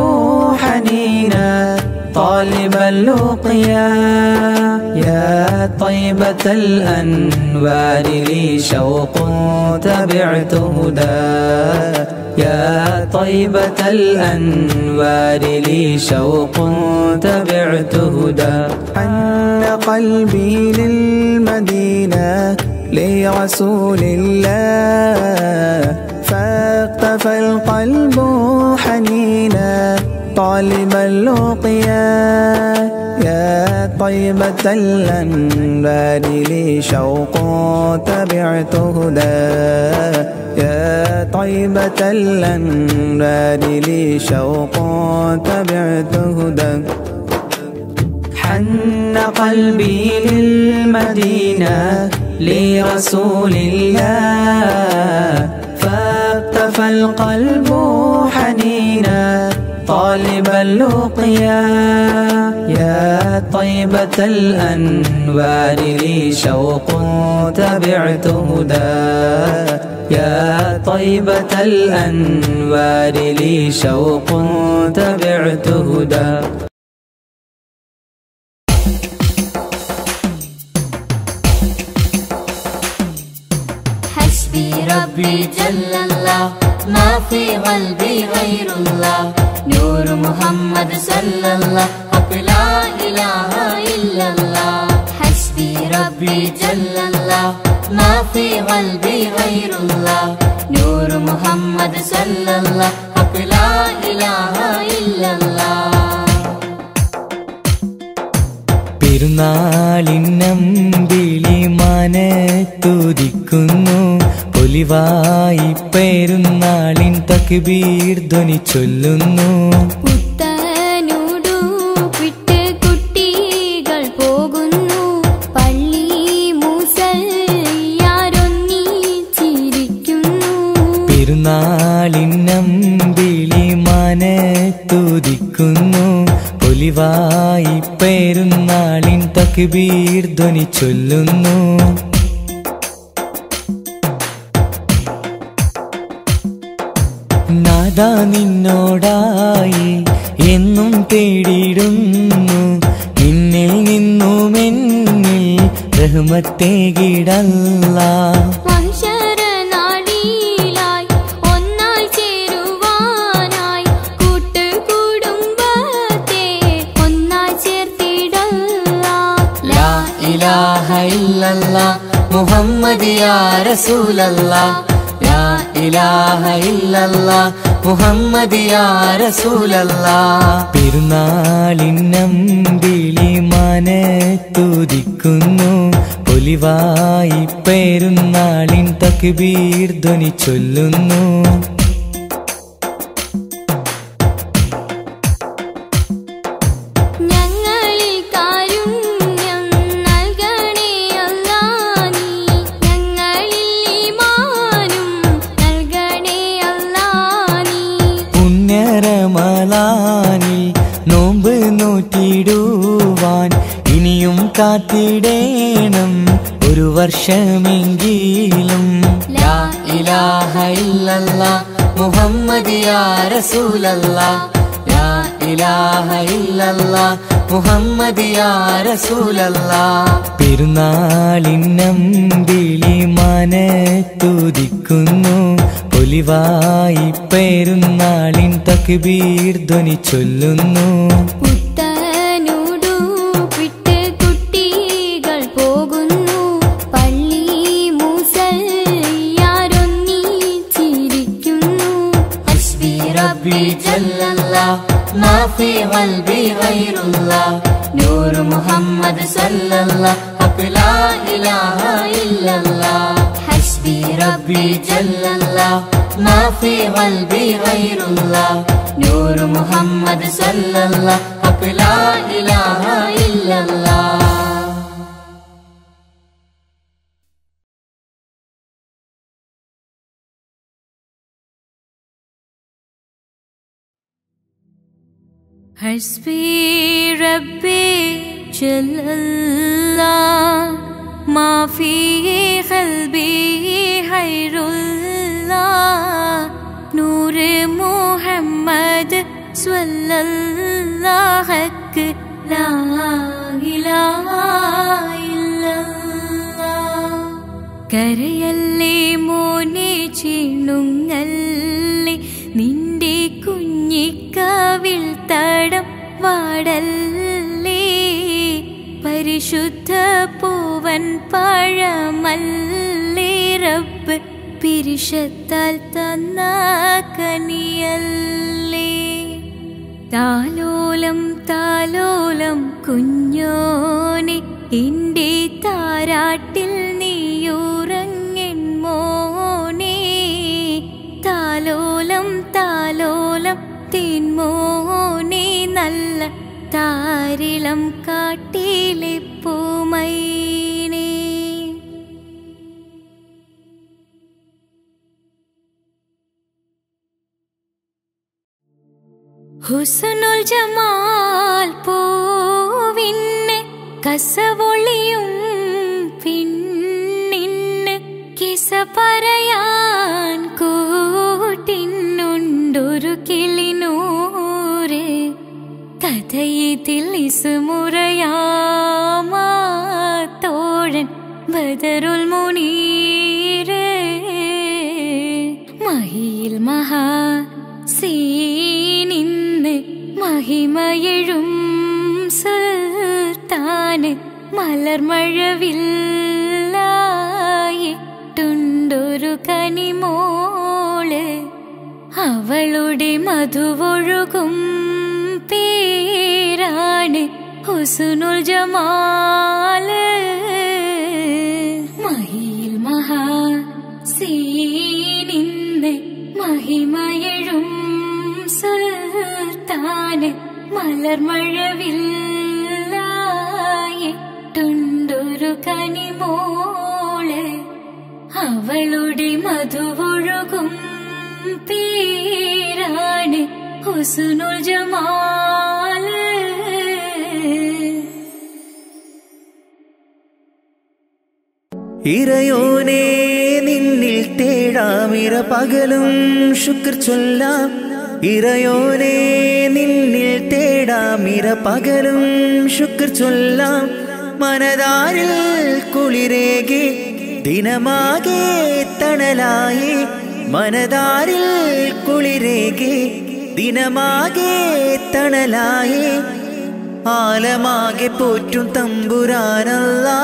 A: حنينا طالب اللقيا يا طيبة الأنوار لي شوق تبعت هداه يا طيبة الأنوار لي شوق تبعت هداه حن قلبي للمدينة لرسول الله فاقتفى القلب حنينا طالب اللقيا يا طيبة الأنوار لي شوق تبعت هداه يا طيبة الأنوار لي شوق تبعت هداه حن قلبي للمدينة لرسول الله فاقتفى القلب حنينا طالب اللقيا يا طيبة الأنوار لي شوق تبعت هداه يا طيبة الأنوار لي شوق تبعت هداه
D: حسبي ربي جل الله ما في قلبي غير الله نور محمد صلى الله حق لا إله إلا الله حسبي ربي جل الله ما في قلبي غير الله نور محمد صلى الله حق لا إله إلا الله
C: പെരുന്നാളിന്നമ്പിളി മനത്തുദിക്കുന്നു പൊലിവായി പെരുന്നാളിൻ തക്ബീർ ധ്വനി ചൊല്ലുന്നു
D: പുത്തനുടുപ്പിട്ട് കുട്ടികൾ പോകുന്നു പള്ളി മുസല്ലിയാരൊന്നിച്ചിരിക്കുന്നു
C: പെരുന്നാളിന്നമ്പിളി മനത്തുദിക്കുന്നു പൊലിവായി പെരുന്നാളിൻ തക്ബീർ ധ്വനി ചൊല്ലുന്നു നാദാ നിന്നോടായി എന്നും തേടിയിടുന്നു നിന്നിൽ നിന്നും എന്നിൽ റഹ്മത്തേകിടല്ലാ മുഹമ്മദ് യാ റസൂലല്ലാഹ് ലാ ഇലാഹ ഇല്ലല്ലാഹ് മുഹമ്മദ് യാ റസൂലല്ലാഹ് പെരുന്നാളിന്നമ്പിളി മനത്തുദിക്കുന്നു പൊലിവായി പെരുന്നാളിൻ തക്ബീർ ധ്വനി ചൊല്ലുന്നു നോമ്പ് നോറ്റിടുവാൻ ഇനിയും കാത്തിടേണം ഒരു വർഷമെങ്കിലും ഇലാഹ ഇല്ലല്ലാഹ് മുഹമ്മദ് യാ റസൂലല്ലാഹ് ലാ ഇലാഹ ഇല്ലല്ലാഹ് മുഹമ്മദ് യാ റസൂലല്ലാഹ് പെരുന്നാളിന്നമ്പിളി മനത്തുദിക്കുന്നു ഒലിവായി പെരുന്നാളിൻ തക്ബീർ ധ്വനി ചൊല്ലുന്നു
D: പുത്തനുടുപ്പിട്ട് കുട്ടികൾ പോകുന്നു പള്ളി മുസല്ലിയാരൊന്നിച്ചിരിക്കുന്നു ഹസ്ബി റബ്ബി ജല്ലല്ലാഹ് മാ ഫീ ഖൽബി ഗൈറുല്ലാഹ് നൂർ മുഹമ്മദ് സല്ലല്ലാഹ് ഹഖ് ലാ ഇലാഹ ഇല്ലല്ലാഹ് ഹസ്ബി റബ്ബി ജല്ലല്ലാഹ് മാ ഫീ ഖൽബി ഗൈറുല്ലാഹ് നൂർ മുഹമ്മദ് സല്ലല്ലാഹ് ഹഖ് ലാ ഇലാഹ ഇല്ലല്ലാഹ് حسبي ربي جل الله ما في قلبي غير الله نور محمد صلى الله لا إله إلا الله കരയല്ലേ മോനെ ചിണുങ്ങല്ലേ നിന്റെ കുഞ്ഞിക്കാവിൽ തടം വാടല്ലേ പരിശുദ്ധ പൂവൻ പഴമല്ലേ റബ്ബ് പിരിശത്താൽ തന്ന കനിയല്ലേ താലോലം താലോലം കുഞ്ഞോനെ എന്റെ താരാട്ടിൽ നീയുറങ്ങൻ മോനെ താലോലം താലോലം തേൻമോനെ നല്ല താരിളം കാട്ടിലെ പൂമൈനേ ഹുസ്നുൽ ജമാൽ പൂവിന് കസവൊളിയും പിന്നിന് കിസ പറയാൻ കൂട്ടിനുണ്ടൊരു കിളിനൂറ് കഥയിതിൽ ഇസുമുറയാമാത്തോഴൻ ബദറുൽ മുനീര് മഹിയിൽ മഹാ സീനിന്ന് മഹിമയെഴും സുൽത്താന് മലർമഴവില്ലായിട്ടുണ്ടൊരു കനിമോള് അവളുടെ മധുവൊഴുകും പേരാണ് ഹുസ്നുൽ ജമാല് മഹിയിൽ മഹാ സീനിന്ന് മഹിമയെഴും സുൽത്താന് മലർമഴവില്ലായിട്ടുണ്ടൊരു കനിമോള് അവളുടെ മധുവൊഴുകും പേരാണ് ഹുസ്നുൽ ജമാല്
B: ഇറയോനെ നിന്നിൽ തേടാമിര പകലും ശുക്ർ ചൊല്ലാം ഇറയോനെ നിന്നിൽ തേടാമിര പകലും ശുക്ർ ചൊല്ലാം മനതാരിൽ കുളിരേകി ദിനമാകെ തണലായി മനതാരിൽ കുളിരേകി ദിനമാകെ തണലായി ആലമാകെ പോറ്റും തമ്പുരാനല്ലാ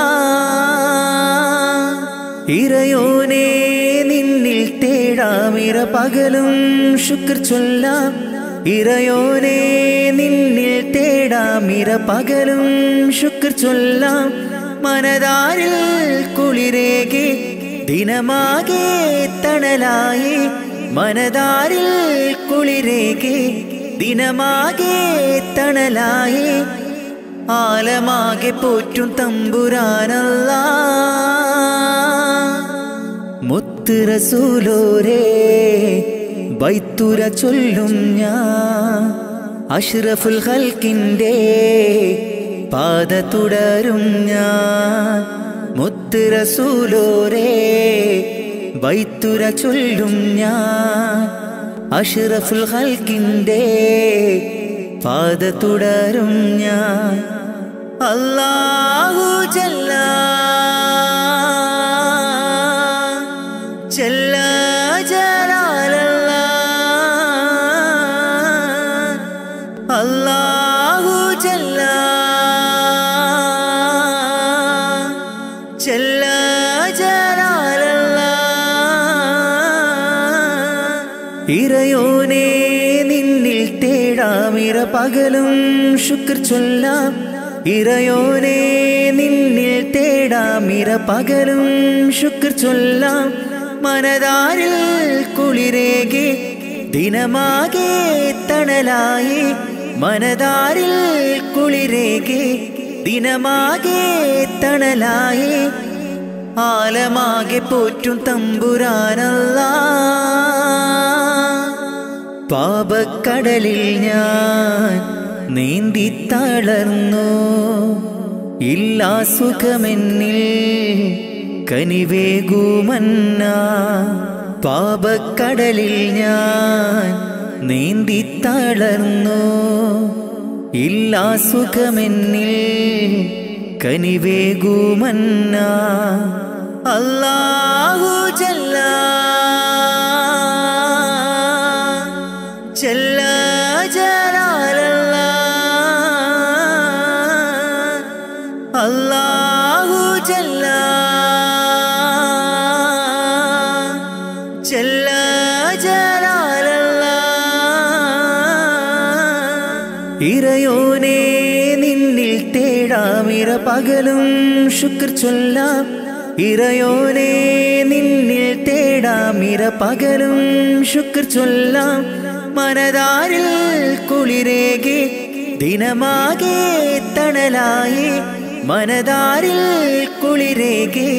B: ഇറയോനെ നിന്നിൽ തേടാമിര പകലും ശുക്ർ ചൊല്ലാം ഇറയോനെ നിന്നിൽ തേടാമിര പകലും ശുക്ർ ചൊല്ലാം മനതാരിൽ കുളിരേകി ദിനമാകെ തണലായി മനതാരിൽ കുളിരേകി ദിനമാകെ തണലായി ആലമാകെ പോറ്റും തമ്പുരാനല്ലാ മുത്ത് റസൂലോരേ ബൈത്തുര ചൊല്ലും ഞാൻ അഷ്റഫുൽ ഖൽക്കിന്റെ പാത തുടരും ഞാൻ മുത്ത് റസൂലോരേ ബൈത്തുര ചൊല്ലും ഞാൻ അഷ്റഫുൽ ഖൽക്കിന്റെ പാത തുടരും ഞാൻ അല്ലാഹു ജല്ല ജല്ല ജലാലല്ലാഹ് അല്ലാഹു ജല്ല ജല്ല ഇറയോനെ നിന്നിൽ തേടാമിര പകലും ശുക്ർ ചൊല്ലാം ഇറയോനെ നിന്നിൽ തേടാമിര പകലും ശുക്ർ ചൊല്ലാം മനതാരിൽ കുളിരേകെ ദിനമാകെ തണലായി മനതാരിൽ കുളിരേകെ ദിനമാകെ തണലായി ആലമാകെ പോറ്റും തമ്പുരാനല്ലാഹ് പാപക്കടലിൽ ഞാൻ നീന്തി തളർന്നു ഇല്ലാ സുഖമെന്നിൽ കനിവേകുമന്ന പാപക്കടലിൽ ഞാൻ നീന്തി തളർന്നു ഇല്ലാ സുഖമെന്നിൽ കനിവേകുമന്ന അല്ലാഹു ജല്ല ജല്ല ജലാലല്ലാഹ് അല്ലാഹു ജല്ല ജല്ല ജലാലല്ലാഹ് ഇറയോനെ നിന്നിൽ തേടാമിര പകലും ശുക്ർ ചൊല്ലാം ഇറയോനെ നിന്നിൽ തേടാമിര പകലും ശുക്ർ ചൊല്ലാം മനതാരിൽ കുളിരേകെ ദിനമാകെ തണലായി മനതാരിൽ കുളിരേകെ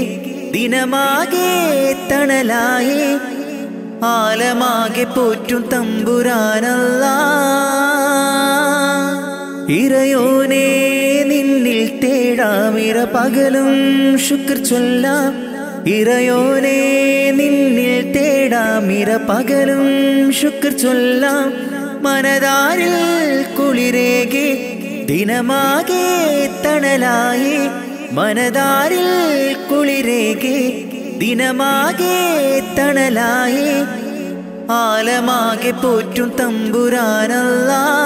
B: ദിനമാകെ തണലായി ആലമാകെ പോറ്റും തമ്പുരാനല്ലാഹ് ഇറയോനെ നിന്നിൽ തേടാമിര പകലും ശുക്ർ ചൊല്ലാം ഇറയോനെ നിന്നിൽ തേടാമിര പകലും ശുക്ർ ചൊല്ലാം മനതാരിൽ കുളിരേകെ ദിനമാകെ തണലായി മനതാരിൽ കുളിരേകെ ദിനമാകെ തണലായി ആലമാകെ പോറ്റും തമ്പുരാനല്ലാഹ്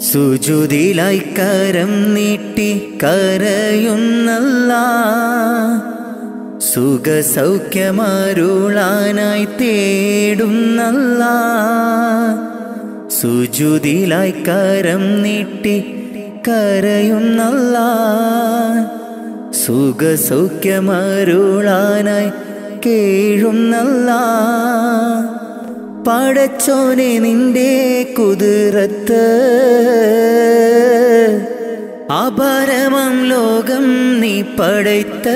B: സുജൂദിലായി കരം നീട്ടി കരയുന്നല്ലാഹ് സുഖസൗഖ്യമരുളാനായി തേടുന്നല്ലാഹ് സുജൂദിലായി കരം നീട്ടി കരയുന്നല്ലാഹ് സുഖസൗഖ്യമരുളാനായി കേഴുന്നല്ലാഹ് പടച്ചോനെ നിന്റെ കുതിരത്ത് അപരമം ലോകം നീ പടയ്ത്ത്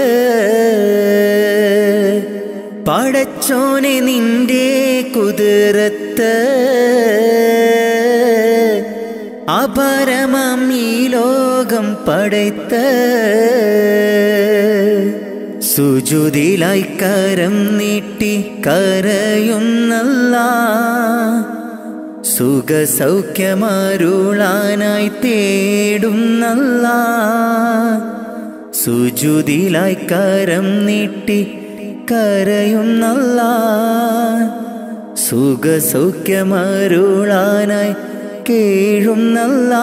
B: പടച്ചോനെ നിന്റെ കുതിരത്ത് അപരമം ഈ ലോകം പടയ്ത്ത് സുജൂദിലായി കരം നീട്ടി കരയുന്നല്ലാഹ് സുഖസൗഖ്യമരുളാനായി തേടുന്നല്ലാഹ് സുജൂദിലായി കരം നീട്ടി കരയുന്നല്ലാഹ് സുഖസൗഖ്യമരുളാനായി കേഴുന്നല്ലാഹ്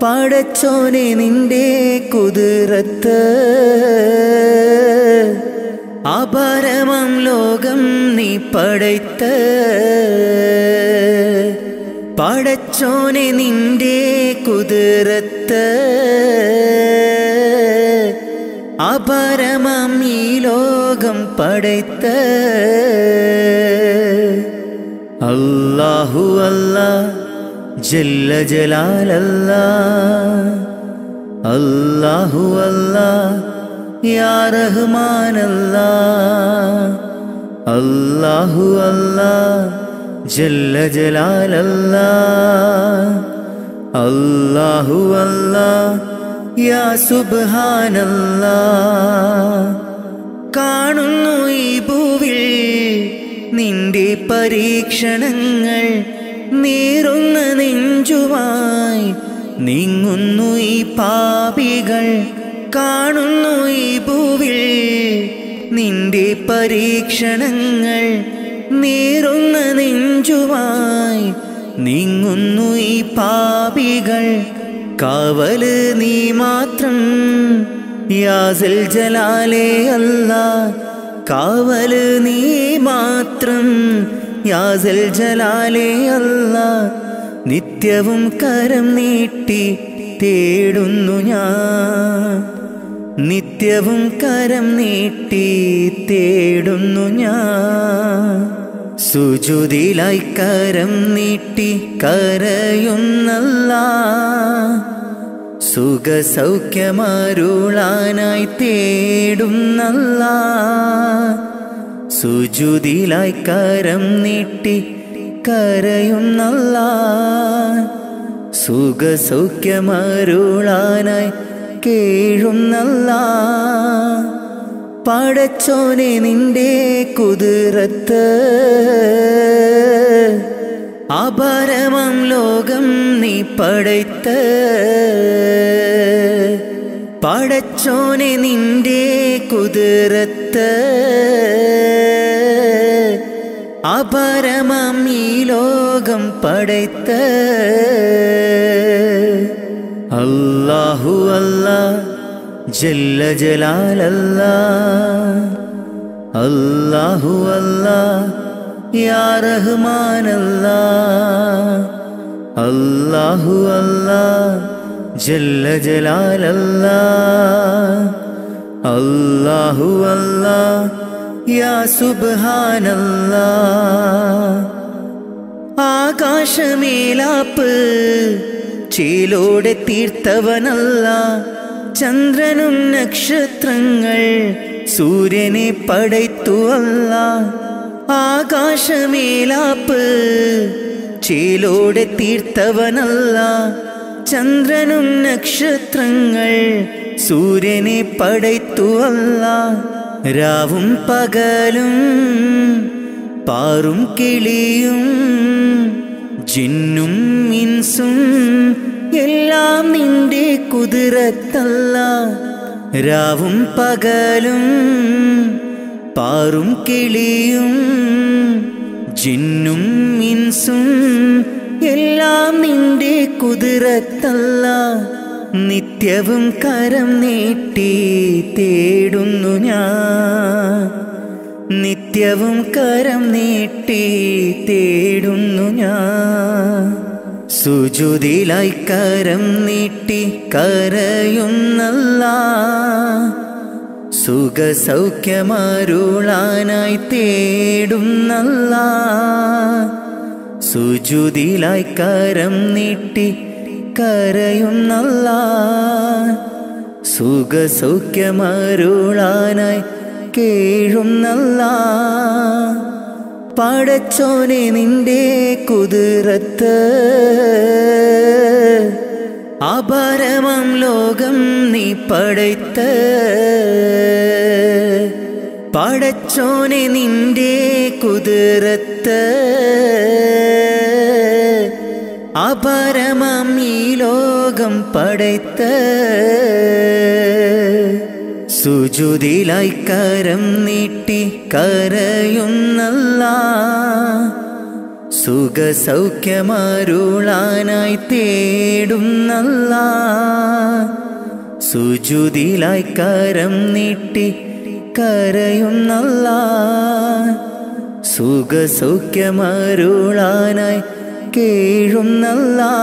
B: പടച്ചോനെ നിന്റെ കുതിരത്ത് അപരമം ലോകം നീ പടയ്ത്ത് പടച്ചോനെ നിന്റെ കുതിരത്ത് അപരമം ഈ ലോകം പടയ്ത്ത് അല്ലാഹു അല്ലാഹ് ജല്ല ജലാലല്ലാഹ് അല്ലാഹു അല്ലാഹ് യാ റഹ്മാനല്ലാഹ് അല്ലാഹു അല്ലാഹ് ജല്ല ജലാലല്ലാഹ് അല്ലാഹു അല്ലാഹ് യാ സുബ്ഹാനല്ലാ. കാണുന്നു ഈ ഭൂവിൽ നിന്റെ പരീക്ഷണങ്ങൾ, നീറുന്ന നെഞ്ചുമായി നീങ്ങുന്നു ഈ പാപികൾ. കാണുന്നു ഈ ഭൂവിൽ നിന്റെ പരീക്ഷണങ്ങൾ, നീറുന്ന നെഞ്ചുമായി നീങ്ങുന്നു ഈ പാപികൾ. കാവല് നീ മാത്രം യാ സൽ ജലാലേ അല്ലാ. കാവല് നീ മാത്രം യാ സൽ ജലാലേ അല്ലാ. നിത്യവും കരം നീട്ടി തേടുന്നു ഞാൻ, നിത്യവും കരം നീട്ടി തേടുന്നു ഞാൻ. സുജൂദിലായി കരം നീട്ടി കരയുന്നല്ലാ. സുഖസൗഖ്യമരുളാനായി തേടുന്നല്ലാ. സുജൂദിലായി കരം നീട്ടി കരയുന്നല്ലാ. സുഖസൗഖ്യമരുളാനായി കേഴുന്നല്ലാ. പടച്ചോനെ നിന്റെ കുതിരത്ത് അപരമം ലോകം നീ പടയ്ത്ത്. പടച്ചോനെ നിന്റെ കുതിരത്ത് അപരമം ഈ ലോകം പടയ്ത്ത്. അല്ലാഹു അല്ലാ ജല്ല ജലാലല്ലാ. അല്ലാഹു അല്ലാ യാ റഹ്മാനല്ലാ. അല്ലാഹു അല്ലാ ജല്ല ജലാലല്ലാ. അല്ലാഹു അല്ലാ യാ സുബ്ഹാനല്ലാ. ആകാശമേലാപ്പ് ചേലോടെ തീർത്തവനല്ല. ചന്ദ്രനും നക്ഷത്രങ്ങൾ സൂര്യനെ പടയ്ത്തു അല്ല. ആകാശമേലാപ്പ് ചേലോടെ തീർത്തവനല്ല. ചന്ദ്രനും നക്ഷത്രങ്ങൾ സൂര്യനെ പടയ്ത്തു അല്ല. രാവും പകലും പാറും കിളിയും ജിന്നും ഇൻസും എല്ലാം നിന്റെ കുതിരത്തല്ല. രാവും പകലും പാറും കിളിയും ജിന്നും ഇൻസും എല്ലാം നിന്റെ കുതിരത്തല്ല. നിത്യവും കരം നീട്ടി തേടുന്നു ഞാൻ, നിത്യവും കരം നീട്ടി തേടുന്നു ഞാൻ. സുജൂദിലായി കരം നീട്ടി കരയുന്നല്ലാ. സുഖസൗഖ്യമരുളാനായി തേടുന്നല്ലാ. സുജൂദിലായി കരം നീട്ടി കരയുന്നല്ലാ. സുഖസൗഖ്യമരുളാനായി കേഴുന്നല്ലാ. പടച്ചോനെ നിന്റെ കുതിരത്ത് അപരമം ലോകം നീ പടയ്ത്ത്. പടച്ചോനെ നിന്റെ കുതിരത്ത് അപരമം ഈ ലോകം പടയ്ത്ത്. സുജൂദിലായി കരം നീട്ടി കരയുന്നല്ലാ. സുഖസൗഖ്യമരുളാനായി തേടുന്നല്ലാ. സുജൂദിലായി കരം നീട്ടി കരയുന്നല്ലാ. സുഖസൗഖ്യമരുളാനായി കേഴുന്നല്ലാ.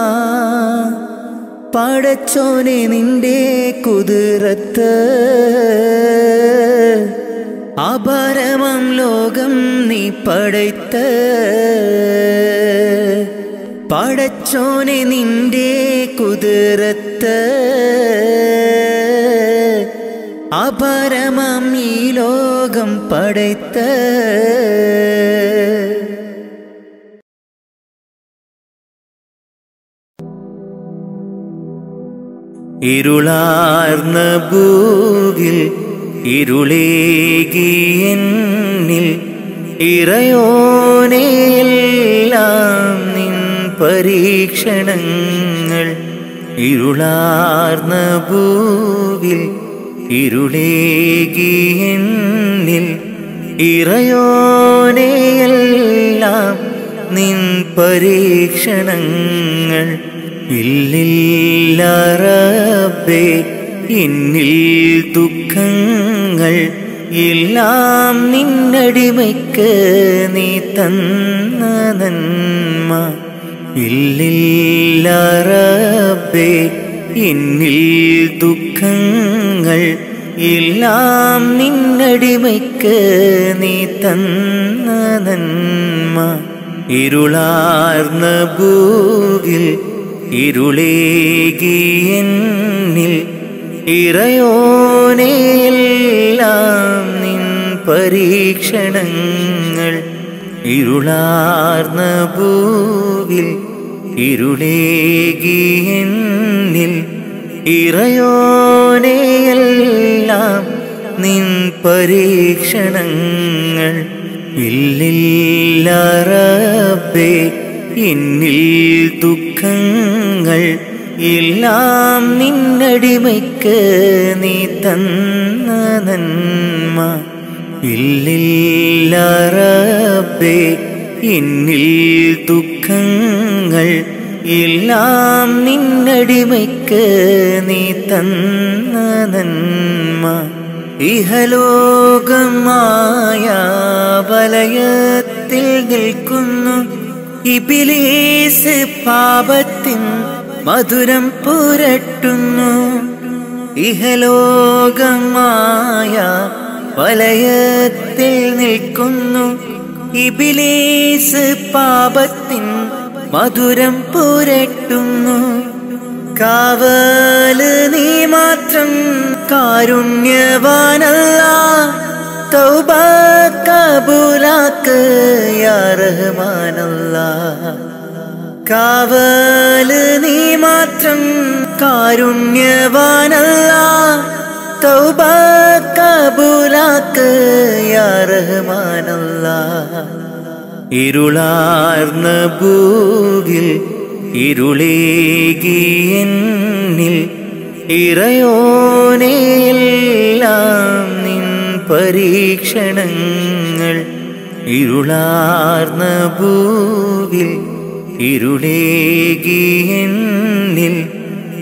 B: പടച്ചോനെ നിന്റെ കുതിരത്ത് അപരമം ലോകം നീ പടയ്ത്ത്. പടച്ചോനെ നിന്റെ കുതിരത്ത് അപരമം ഈ ലോകം പടയ്ത്ത്. ഇരുളാർന്ന ഭൂവിൽ ഇരുളേകി എന്നിൽ ഇറയോനെയെല്ലാം നിൻ പരീക്ഷണങ്ങൾ. ഇരുളാർന്ന ഭൂവിൽ ഇരുളേകി എന്നിൽ ഇറയോനെയെല്ലാം നിൻ പരീക്ഷണങ്ങൾ. ഇല്ലില്ല റബ്ബേ എന്നിൽ ദുഃഖങ്ങൾ എല്ലാം നിന്നടിമയ്ക്ക് നീ തന്ന നന്മ. ഇല്ലില്ല റബ്ബേ എന്നിൽ ദുഃഖങ്ങൾ എല്ലാം നിന്നടിമയ്ക്ക് നീ തന്ന നന്മ. ഇരുളാർന്ന ഭൂവിൽ ഇരുളേകി എന്നിൽ ഇറയോനെയെല്ലാം നിൻ പരീക്ഷണങ്ങൾ. ഇരുളാർന്ന ഭൂവിൽ ഇരുളേകി എന്നിൽ ഇറയോനെയെല്ലാം നിൻ പരീക്ഷണങ്ങൾ. ഇല്ലില്ല റബ്ബേ എന്നിൽ ദുഃഖങ്ങൾ എല്ലാം നിന്നടിമയ്ക്ക് നീ തന്ന നന്മ. ഇല്ലില്ല റബ്ബേ എന്നിൽ ദുഃഖങ്ങൾ എല്ലാം നിന്നടിമയ്ക്ക് നീ തന്ന നന്മ. ഇഹലോകമായ വലയത്തിൽ നിൽക്കുന്നു ഇബ്ലീസ് പാപത്തിൻ മധുരം പുരട്ടുന്നു. ഇഹലോകമായ വലയത്തിൽ നിൽക്കുന്നു ഇബ്ലീസ് പാപത്തിൻ മധുരം പുരട്ടുന്നു. കാവല് നീ മാത്രം കാരുണ്യവാനല്ലാഹ്. തൗബ കബൂലാക്ക് യാ റഹ്മാനല്ലാഹ്. കാവല് നീ മാത്രം കാരുണ്യവാനല്ലാഹ്. തൗബ കബൂലാക്ക് യാ റഹ്മാനല്ലാഹ്. ഇരുളാർന്ന ഭൂവിൽ ഇരുളേകി എന്നിൽ ഇറയോനെയെല്ലാം നിൻ പരീക്ഷണങ്ങൾ. ഇരുളാർന്ന ഭൂവിൽ ഇരുളേകി എന്നിൽ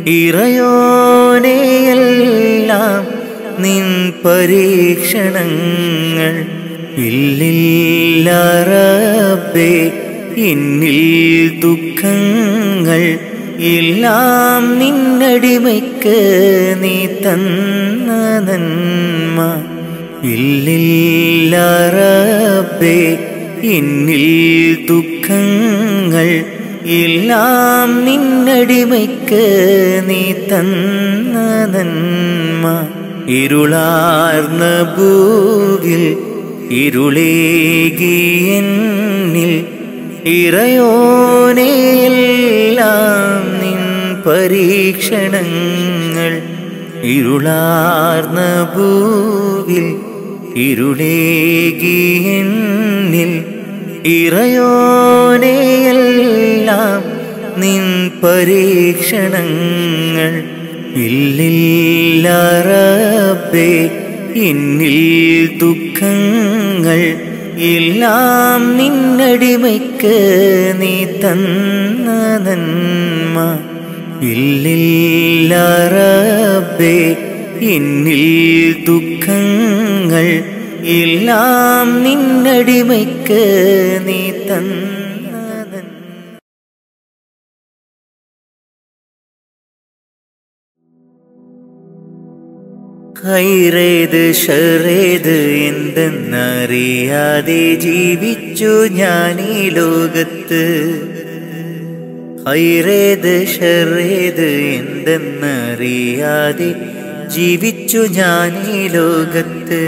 B: ഇറയോനെയെല്ലാം നിൻ പരീക്ഷണങ്ങൾ. ഇല്ലില്ല റബ്ബേ എന്നിൽ ദുഃഖങ്ങൾ എല്ലാം നിന്നടിമയ്ക്ക് നീ തന്ന നന്മ. ഇല്ലില്ല റബ്ബേ എന്നിൽ ദുഃഖങ്ങൾ എല്ലാം നിന്നടിമയ്ക്ക് നീ തന്ന നന്മ. ഇരുളാർന്ന ഭൂവിൽ ഇരുളേകി എന്നിൽ ഇറയോനെയെല്ലാം നിൻ പരീക്ഷണങ്ങൾ. ഇരുളാർന്ന ഭൂവിൽ ഇരുളേകി എന്നിൽ ഇറയോനെയെല്ലാം നിൻ പരീക്ഷണങ്ങൾ. ഇല്ലില്ല റബ്ബേ എന്നിൽ ദുഃഖങ്ങൾ എല്ലാം നിന്നടിമയ്ക്ക് നീ തന്ന നന്മ. ഇല്ലില്ല റബ്ബേ എന്നിൽ ദുഃഖങ്ങൾ എല്ലാം നിന്നടിമയ്ക്ക് നീ തന്ന നന്മ. ഖൈറേത് ഷറേത് എന്തെന്നറിയാതെ ജീവിച്ചു ഞാൻ ഈ ലോകത്ത്. ഖൈറേത് ഷറേത് എന്തെന്നറിയാതെ ജീവിച്ചു ഞാൻ ഈ ലോകത്ത്.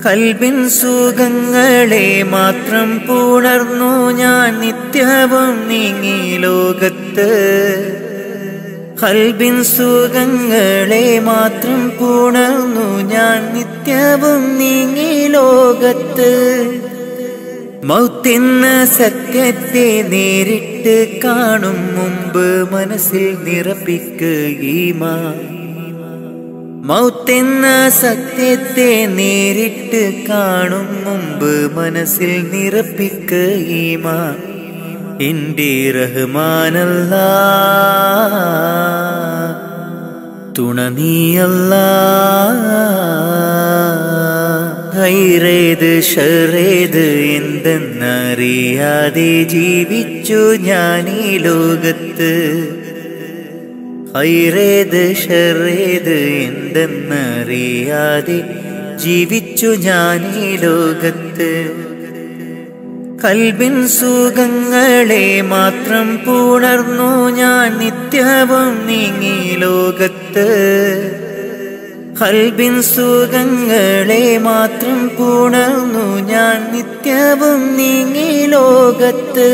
B: കൽബിൻ സുഖങ്ങളെ മാത്രം പുണർന്നു ഞാൻ നിത്യവും നീങ്ങി ലോകത്ത്. കൽബിൻ സുഖങ്ങളെ മാത്രം പുണർന്നു ഞാൻ നിത്യവും നീങ്ങി ലോകത്ത്. മൗത്തെന്ന സത്യത്തെ നേരിട്ട് കാണും മുമ്പ് മനസ്സിൽ നിറപ്പിക്കുകീമാൻ. മൗത്തെന്ന സത്യത്തെ നേരിട്ട് കാണും മുമ്പ് മനസ്സിൽ നിറപ്പിക്കുകീമാൻ. എന്റെ റഹ്മാനല്ലാ തുണ നീയല്ലാ. ഹൈറേത് ഷറേത് എന്തെന്നറിയാതെ ജീവിച്ചു ഞാൻ ഈ ലോകത്ത്. ഹൈറേത് ഷറേത് എന്തെന്നറിയാതെ ജീവിച്ചു ഞാൻ ഈ ലോകത്ത്. കൽബിൻ സുഖങ്ങളെ മാത്രം പുണർന്നു ഞാൻ നിത്യവും നീങ്ങി ലോകത്ത്. കൽബിൻ സുഖങ്ങളെ മാത്രം പുണർന്നു ഞാൻ നിത്യവും നീങ്ങി ലോകത്ത്.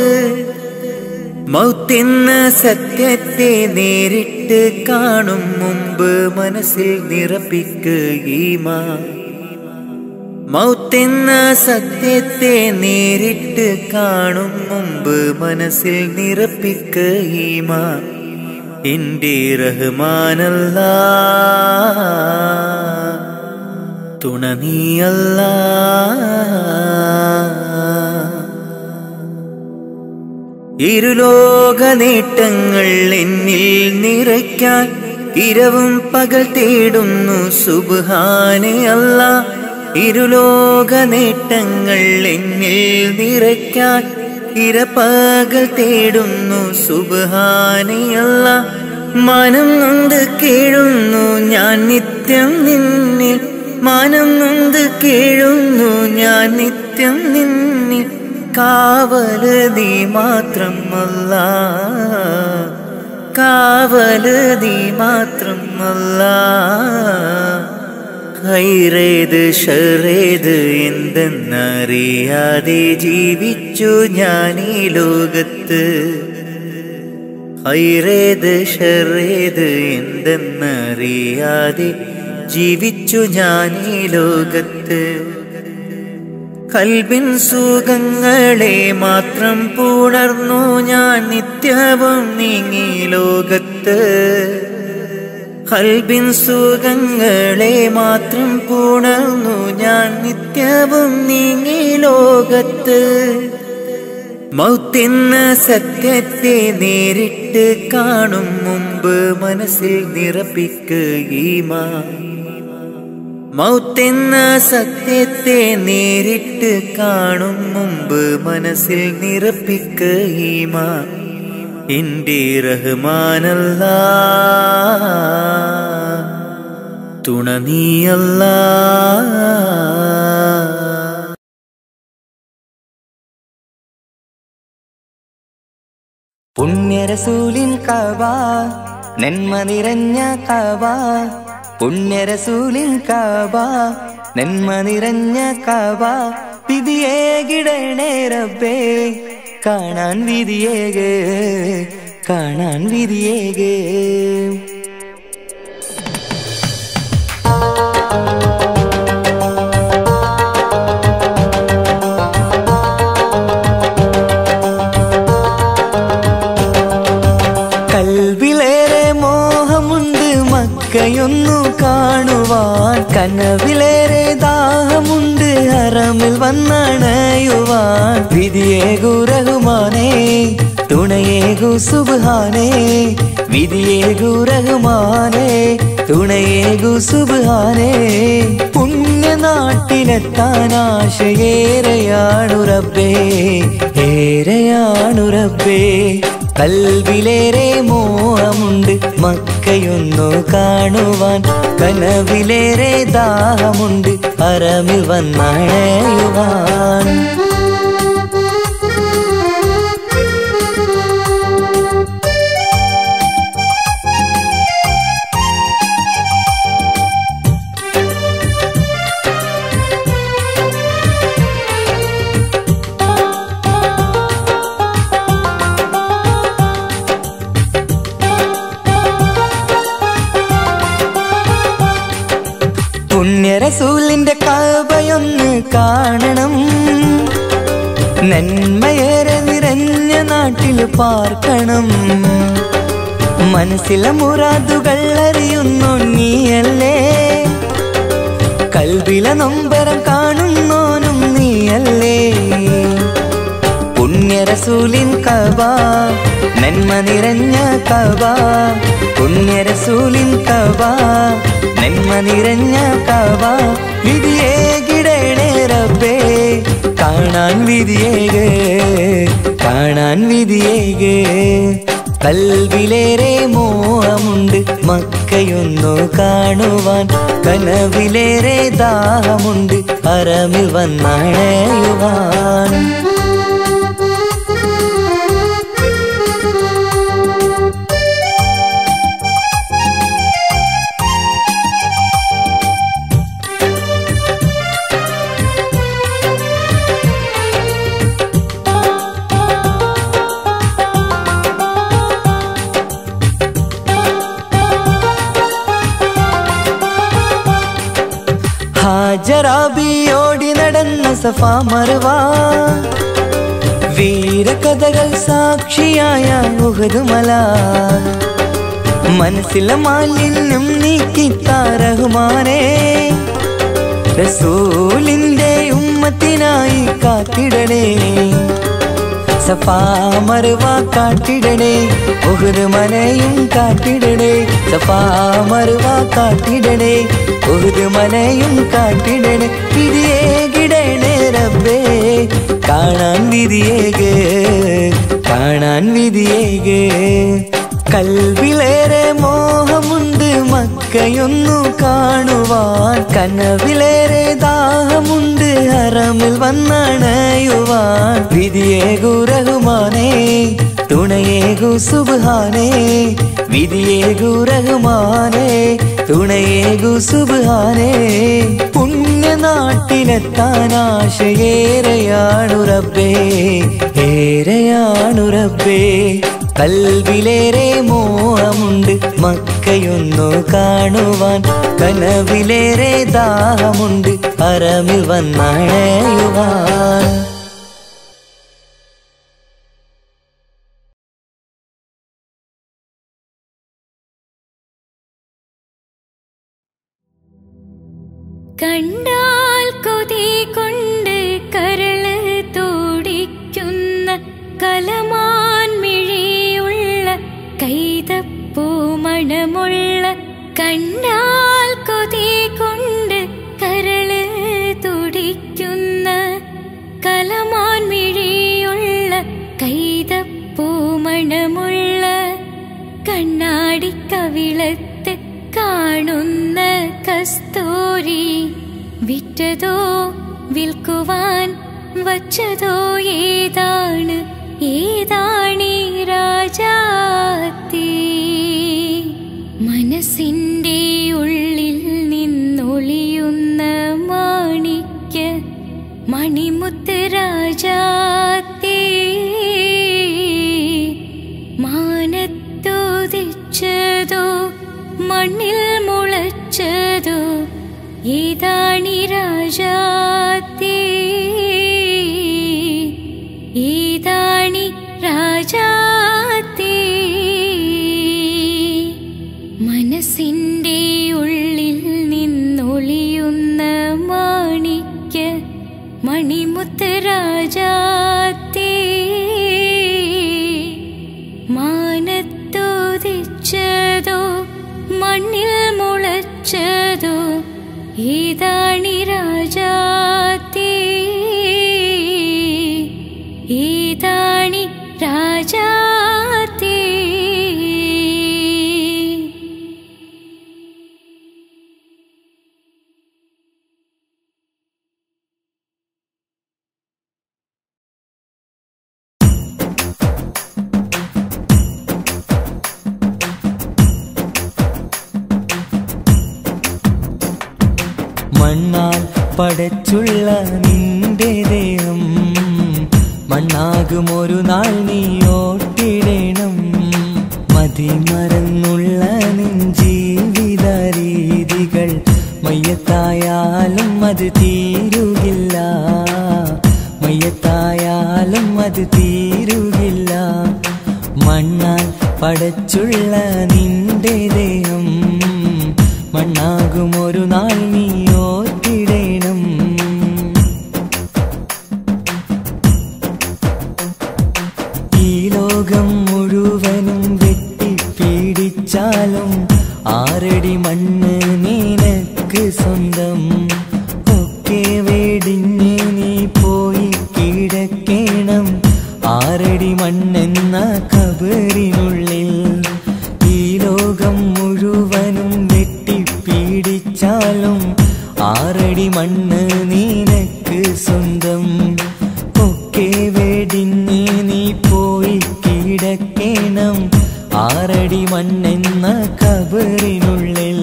B: മൗത്തെന്ന സത്യത്തെ നേരിട്ട് കാണും മുമ്പ് മനസ്സിൽ നിറപ്പിക്കുകീമാൻ. മൗത്തെന്ന സത്യത്തെ നേരിട്ട് കാണും മുമ്പ് മനസ്സിൽ നിറപ്പിക്കുകീമാൻ. എന്റെ റഹ്മാനല്ലാ തുണ നീയല്ലാ. ഇരുലോക നേട്ടങ്ങൾ എന്നിൽ നിറയ്ക്കാൻ ഇരവും പകൽ തേടുന്നു സുബ്ഹാനെ അല്ലാ. ഇരുലോക നേട്ടങ്ങൾ എന്നിൽ നിറയ്ക്കാൻ ഇരപകൽ തേടുന്നു സുബ്ഹാനെ അല്ലാ. മാനം നൊന്ത് കേഴുന്നു ഞാൻ നിത്യം നിന്നിൽ. മാനം നൊന്ത് കേഴുന്നു ഞാൻ നിത്യം നിന്നിൽ. കാവല് നീ മാത്രം അല്ലാ. കാവല് നീ മാത്രം അല്ലാ. ഹൈറേത് ഷറേത് എന്തെന്നറിയാതെ ജീവിച്ചു ഞാൻ ഈ ലോകത്ത്. ഹൈറേത് ഷറേത് എന്തെന്നറിയാതെ ജീവിച്ചു ഞാൻ ഈ ലോകത്ത്. കൽബിൻ സുഖങ്ങളെ മാത്രം പുണർന്നു ഞാൻ നിത്യവും നീങ്ങി ലോകത്ത്. കൽബിൻ സുഖങ്ങളെ മാത്രം പുണർന്നു ഞാൻ നിത്യവും നീങ്ങി ലോകത്ത്. മൗത്തെന്ന സത്യത്തെ നേരിട്ട് കാണും മുമ്പ് മനസ്സിൽ നിറപ്പിക്കുകീമാൻ. മൗത്തെന്ന സത്യത്തെ നേരിട്ട് കാണും മുമ്പ് മനസ്സിൽ നിറപ്പിക്കുകീമാൻ. എന്റെ റഹ്മാനല്ലാ തുണ നീയല്ലാ.
C: പുണ്യരസൂലിൻ കഅബ നന്മ നിറഞ്ഞ കഅബ. പുണ്യരസൂലിൻ കഅബ നന്മ നിറഞ്ഞ കഅബ. വിധിയേകിടണേ റബ്ബേ കാണാൻ വിധിയേക് കാണാൻ വിധിയേക്. കൽബിലേറെ മോഹമുണ്ട് മക്കയൊന്നു കാണുവാൻ. കനവിലേറെ ദാഹമുണ്ട് ഹറമിൽ വന്നണയുവാൻ. വിധിയേകു റഹ്മാനേ തുണയേകു സുബ്ഹാനേ. വിധിയേകു റഹ്മാനേ തുണയേകു സുബ്ഹാനേ. പുണ്യനാട്ടിലെത്താൻ ആശയേറെയാണു റബ്ബേ ഏറെയാണു റബ്ബേ. കൽബിലേറെ മോഹമുണ്ട് മക്കയൊന്നു കാണുവാൻ. കനവിലേറെ ദാഹമുണ്ട് ഹറമിൽ വന്നണയുവാൻ. പുണ്യറസൂലിന്റെ കഅബയൊന്ന് കാണണം, നന്മയേറെ നിറഞ്ഞ നാട്ടിൽ പാർക്കണം. മനസ്സിലെ മുറാദുകൾ അറിയുന്നു നീയല്ലേ, കൽബിലെ നൊമ്പരം കാണുന്നോനും നീയല്ലേ. പുണ്യറസൂലിൻ കഅബ നന്മ നിറഞ്ഞ കഅബ, പുണ്യറസൂലിൻ കഅബ നന്മ നിറഞ്ഞ കഅബ. വിധിയേകിടണേ റബ്ബേ കാണാൻ വിധിയേകേ, കാണാൻ വിധിയേകേ. കൽവിലേറെ മോഹമുണ്ട് മക്കയൊന്നു കാണുവാൻ, കനവിലേറെ ദാഹമുണ്ട് ഹറമിൽ വന്നണയുവാൻ. ഹാജറാബിയോടി നടന്ന സഫാ മർവ, വീരകഥകൾ സാക്ഷിയായ ഉഹദ് മല. മനസ്സിലെ മാലിന്യം നീക്കിത്താ റഹ്മാനേ, റസൂലിന്റെ ഉമ്മത്തിനായി കാത്തിടണേ. സഫാ മർവ കാട്ടിടണേ, ഉഹദ് മലയും കാട്ടിടണേ. സഫാ മർവ കാട്ടിടണേ, ഉഹദ് മലയും കാട്ടിടണേ. വിധിയേകിടണേ റബ്ബേ കാണാൻ വിധിയേകേ, കാണാൻ വിധിയേകേ. കൽവിലേറെ മോഹമുണ്ട് മക്കയൊന്നു കാണുവാൻ, കനവിലേറെ ദാഹമുണ്ട് ഹറമിൽ വന്നണയുവാൻ. വിധിയേകു റഹ്മാനേ തുണയേകു സുബ്ഹാനേ, വിധിയേകു റഹ്മാനേ തുണയേകു സുബ്ഹാനേ. പുണ്യനാട്ടിലെത്താൻ ആശയേറെയാണു റബ്ബേ, ഏറെയാണു റബ്ബേ. കൽവിലേറെ മോഹമുണ്ട് മക്കയൊന്നു കാണുവാൻ, കനവിലേറെ ദാഹമുണ്ട് ഹറമിൽ വന്നണയുവാൻ.
D: കണ്ടാൽ കൊതി കൊണ്ട് കരള് തുടിക്കുന്ന കലമാൻ മിഴിയുള്ള കൈതപ്പൂ മണമുള്ള, കണ്ടാൽ കൊതി കൊണ്ട് കരള് തുടിക്കുന്ന കലമാൻ മിഴിയുള്ള കൈതപ്പൂ മണമുള്ള, കണ്ണാടി കവിളത്ത് കാണുന്ന കസ്തൂരി, വിറ്റതോ വിൽക്കുവാൻ വച്ചതോ ഏതാണ്, ഏതാണീ രാജാത്തി. മനസ്സിൻ്റെ ഉള്ളിൽ നിന്നൊളിയുന്ന മാണിക്യ മണിമുത്ത് രാജാത്തി. മാനത്തോദിച്ചതോ മണ്ണിൽ മുളച്ചതോ ഏതാണീ രാജാത്തി, ഏതാണീ രാജാത്തി. മനസ്സിൻ്റെ ഉള്ളിൽ നിന്നൊളിയുന്ന മാണിക്യ മണിമുത്ത് രാജാത്തി. മാനത്തോദിച്ചതോ മണ്ണിൽ മുളച്ചതോ ഏതാണീ രാജാത്തി, ഏതാണീ രാജാത്തി.
C: മണ്ണാൽ പടച്ചുള്ള നിന്റെ ദേഹം മണ്ണാകുമൊരു നാൾ നീ ഓട്ടിടണം. മതിമറന്നുള്ള നിൻ ജീവിത രീതികൾ മയ്യത്തായാലും അത് തീരുകില്ല, മയ്യത്തായാലും അത് തീരുകില്ല. മണ്ണാൽ പടച്ചുള്ള നിന്റെ ദേഹം മണ്ണാകും ഒരു നാൾ നീ ഓർത്തിടേണം. ഈ ലോകം മുഴുവനും വെട്ടിപ്പീഡിച്ചാലും 6 അടി മണ്ണ് നിനക്ക് സ്വന്തം. ഒക്കെ വെടിഞ്ഞ് നീ പോയി കിടക്കണം 6 അടി മണ്ണെന്ന കബറിനുള്ളിൽ. ഈ ലോകം മുഴുവനും വെട്ടിപ്പീഡിച്ചാലും 6 അടി മണ്ണ് നിനക്ക് സ്വന്തം. ഒക്കെ വെടിഞ്ഞ് നീ പോയി കിടക്കണം 6 അടി മണ്ണെന്ന കബറിനുള്ളിൽ.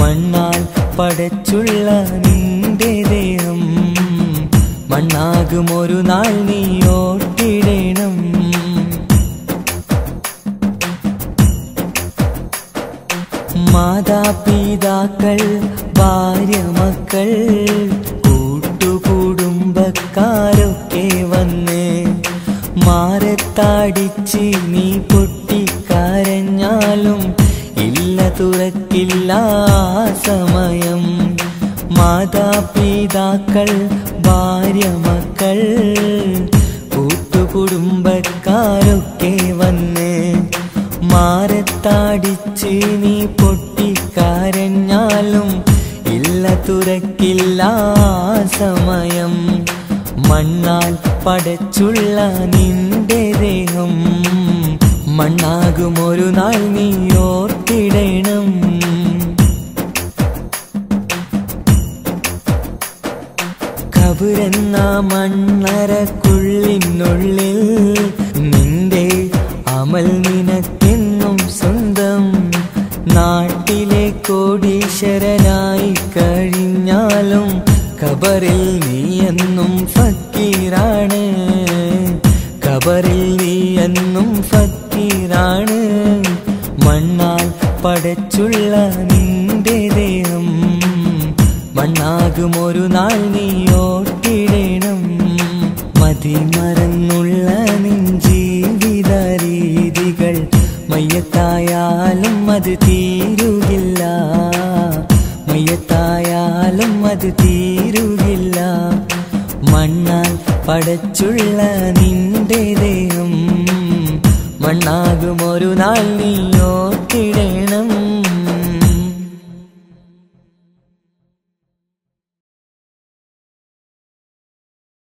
C: മണ്ണാൽ പടച്ചുള്ള നിന്റെ ദേഹം മണ്ണാകും ഒരു നാൾ നീ ഓർത്തിടേണം. മാതാപിതാക്കൾ, ഭാര്യ, മക്കൾ, കൂട്ടുകുടുംബക്കാരൊക്കെ വന്ന് മാറത്താടിച്ച് നീ പൊട്ടിക്കരഞ്ഞാലും ഇല്ല തുറക്കില്ല സമയം. മാതാപിതാക്കൾ, ഭാര്യ, മക്കൾ, കൂട്ടുകുടുംബക്കാരൊക്കെ വന്ന് മാറത്താടിച്ച് നീ പൊട്ടിക്കരഞ്ഞാലും ഇല്ല തുറക്കില്ല സമയം. മണ്ണാൽ പടച്ചുള്ള നിന്റെ ദേഹം മണ്ണാകും ഒരു നാൾ നീ ഓർത്തിടണം. കബറെന്ന മണ്ണറക്കുള്ളിനുള്ളിൽ നിന്റെ അമൽ നിനക്കെന്നും സ്വന്തം. നാട്ടിലെ കോടീശ്വരനായി കഴിഞ്ഞാലും ഖബറിൽ നീ എന്നും ഫക്കീറാണ്, ഖബറിൽ നീ എന്നും ഫക്കീറാണ്. മണ്ണാൽ പടച്ചുള്ള നിന്റെ ദേഹം മണ്ണാകും ഒരു നാൾ നീ ഓർത്തിടണം. മതിമറന്നുള്ള നിൻ ജീവിത രീതികൾ മയ്യത്തായാലും അത് തീരുകില്ല, മയ്യത്തായാലും അത് തീരുകില്ല. മണ്ണാൽ പടച്ചുള്ള നിന്റെ ദേഹം മണ്ണാകും ഒരു നാൾ നീ ഓർത്തിടണം.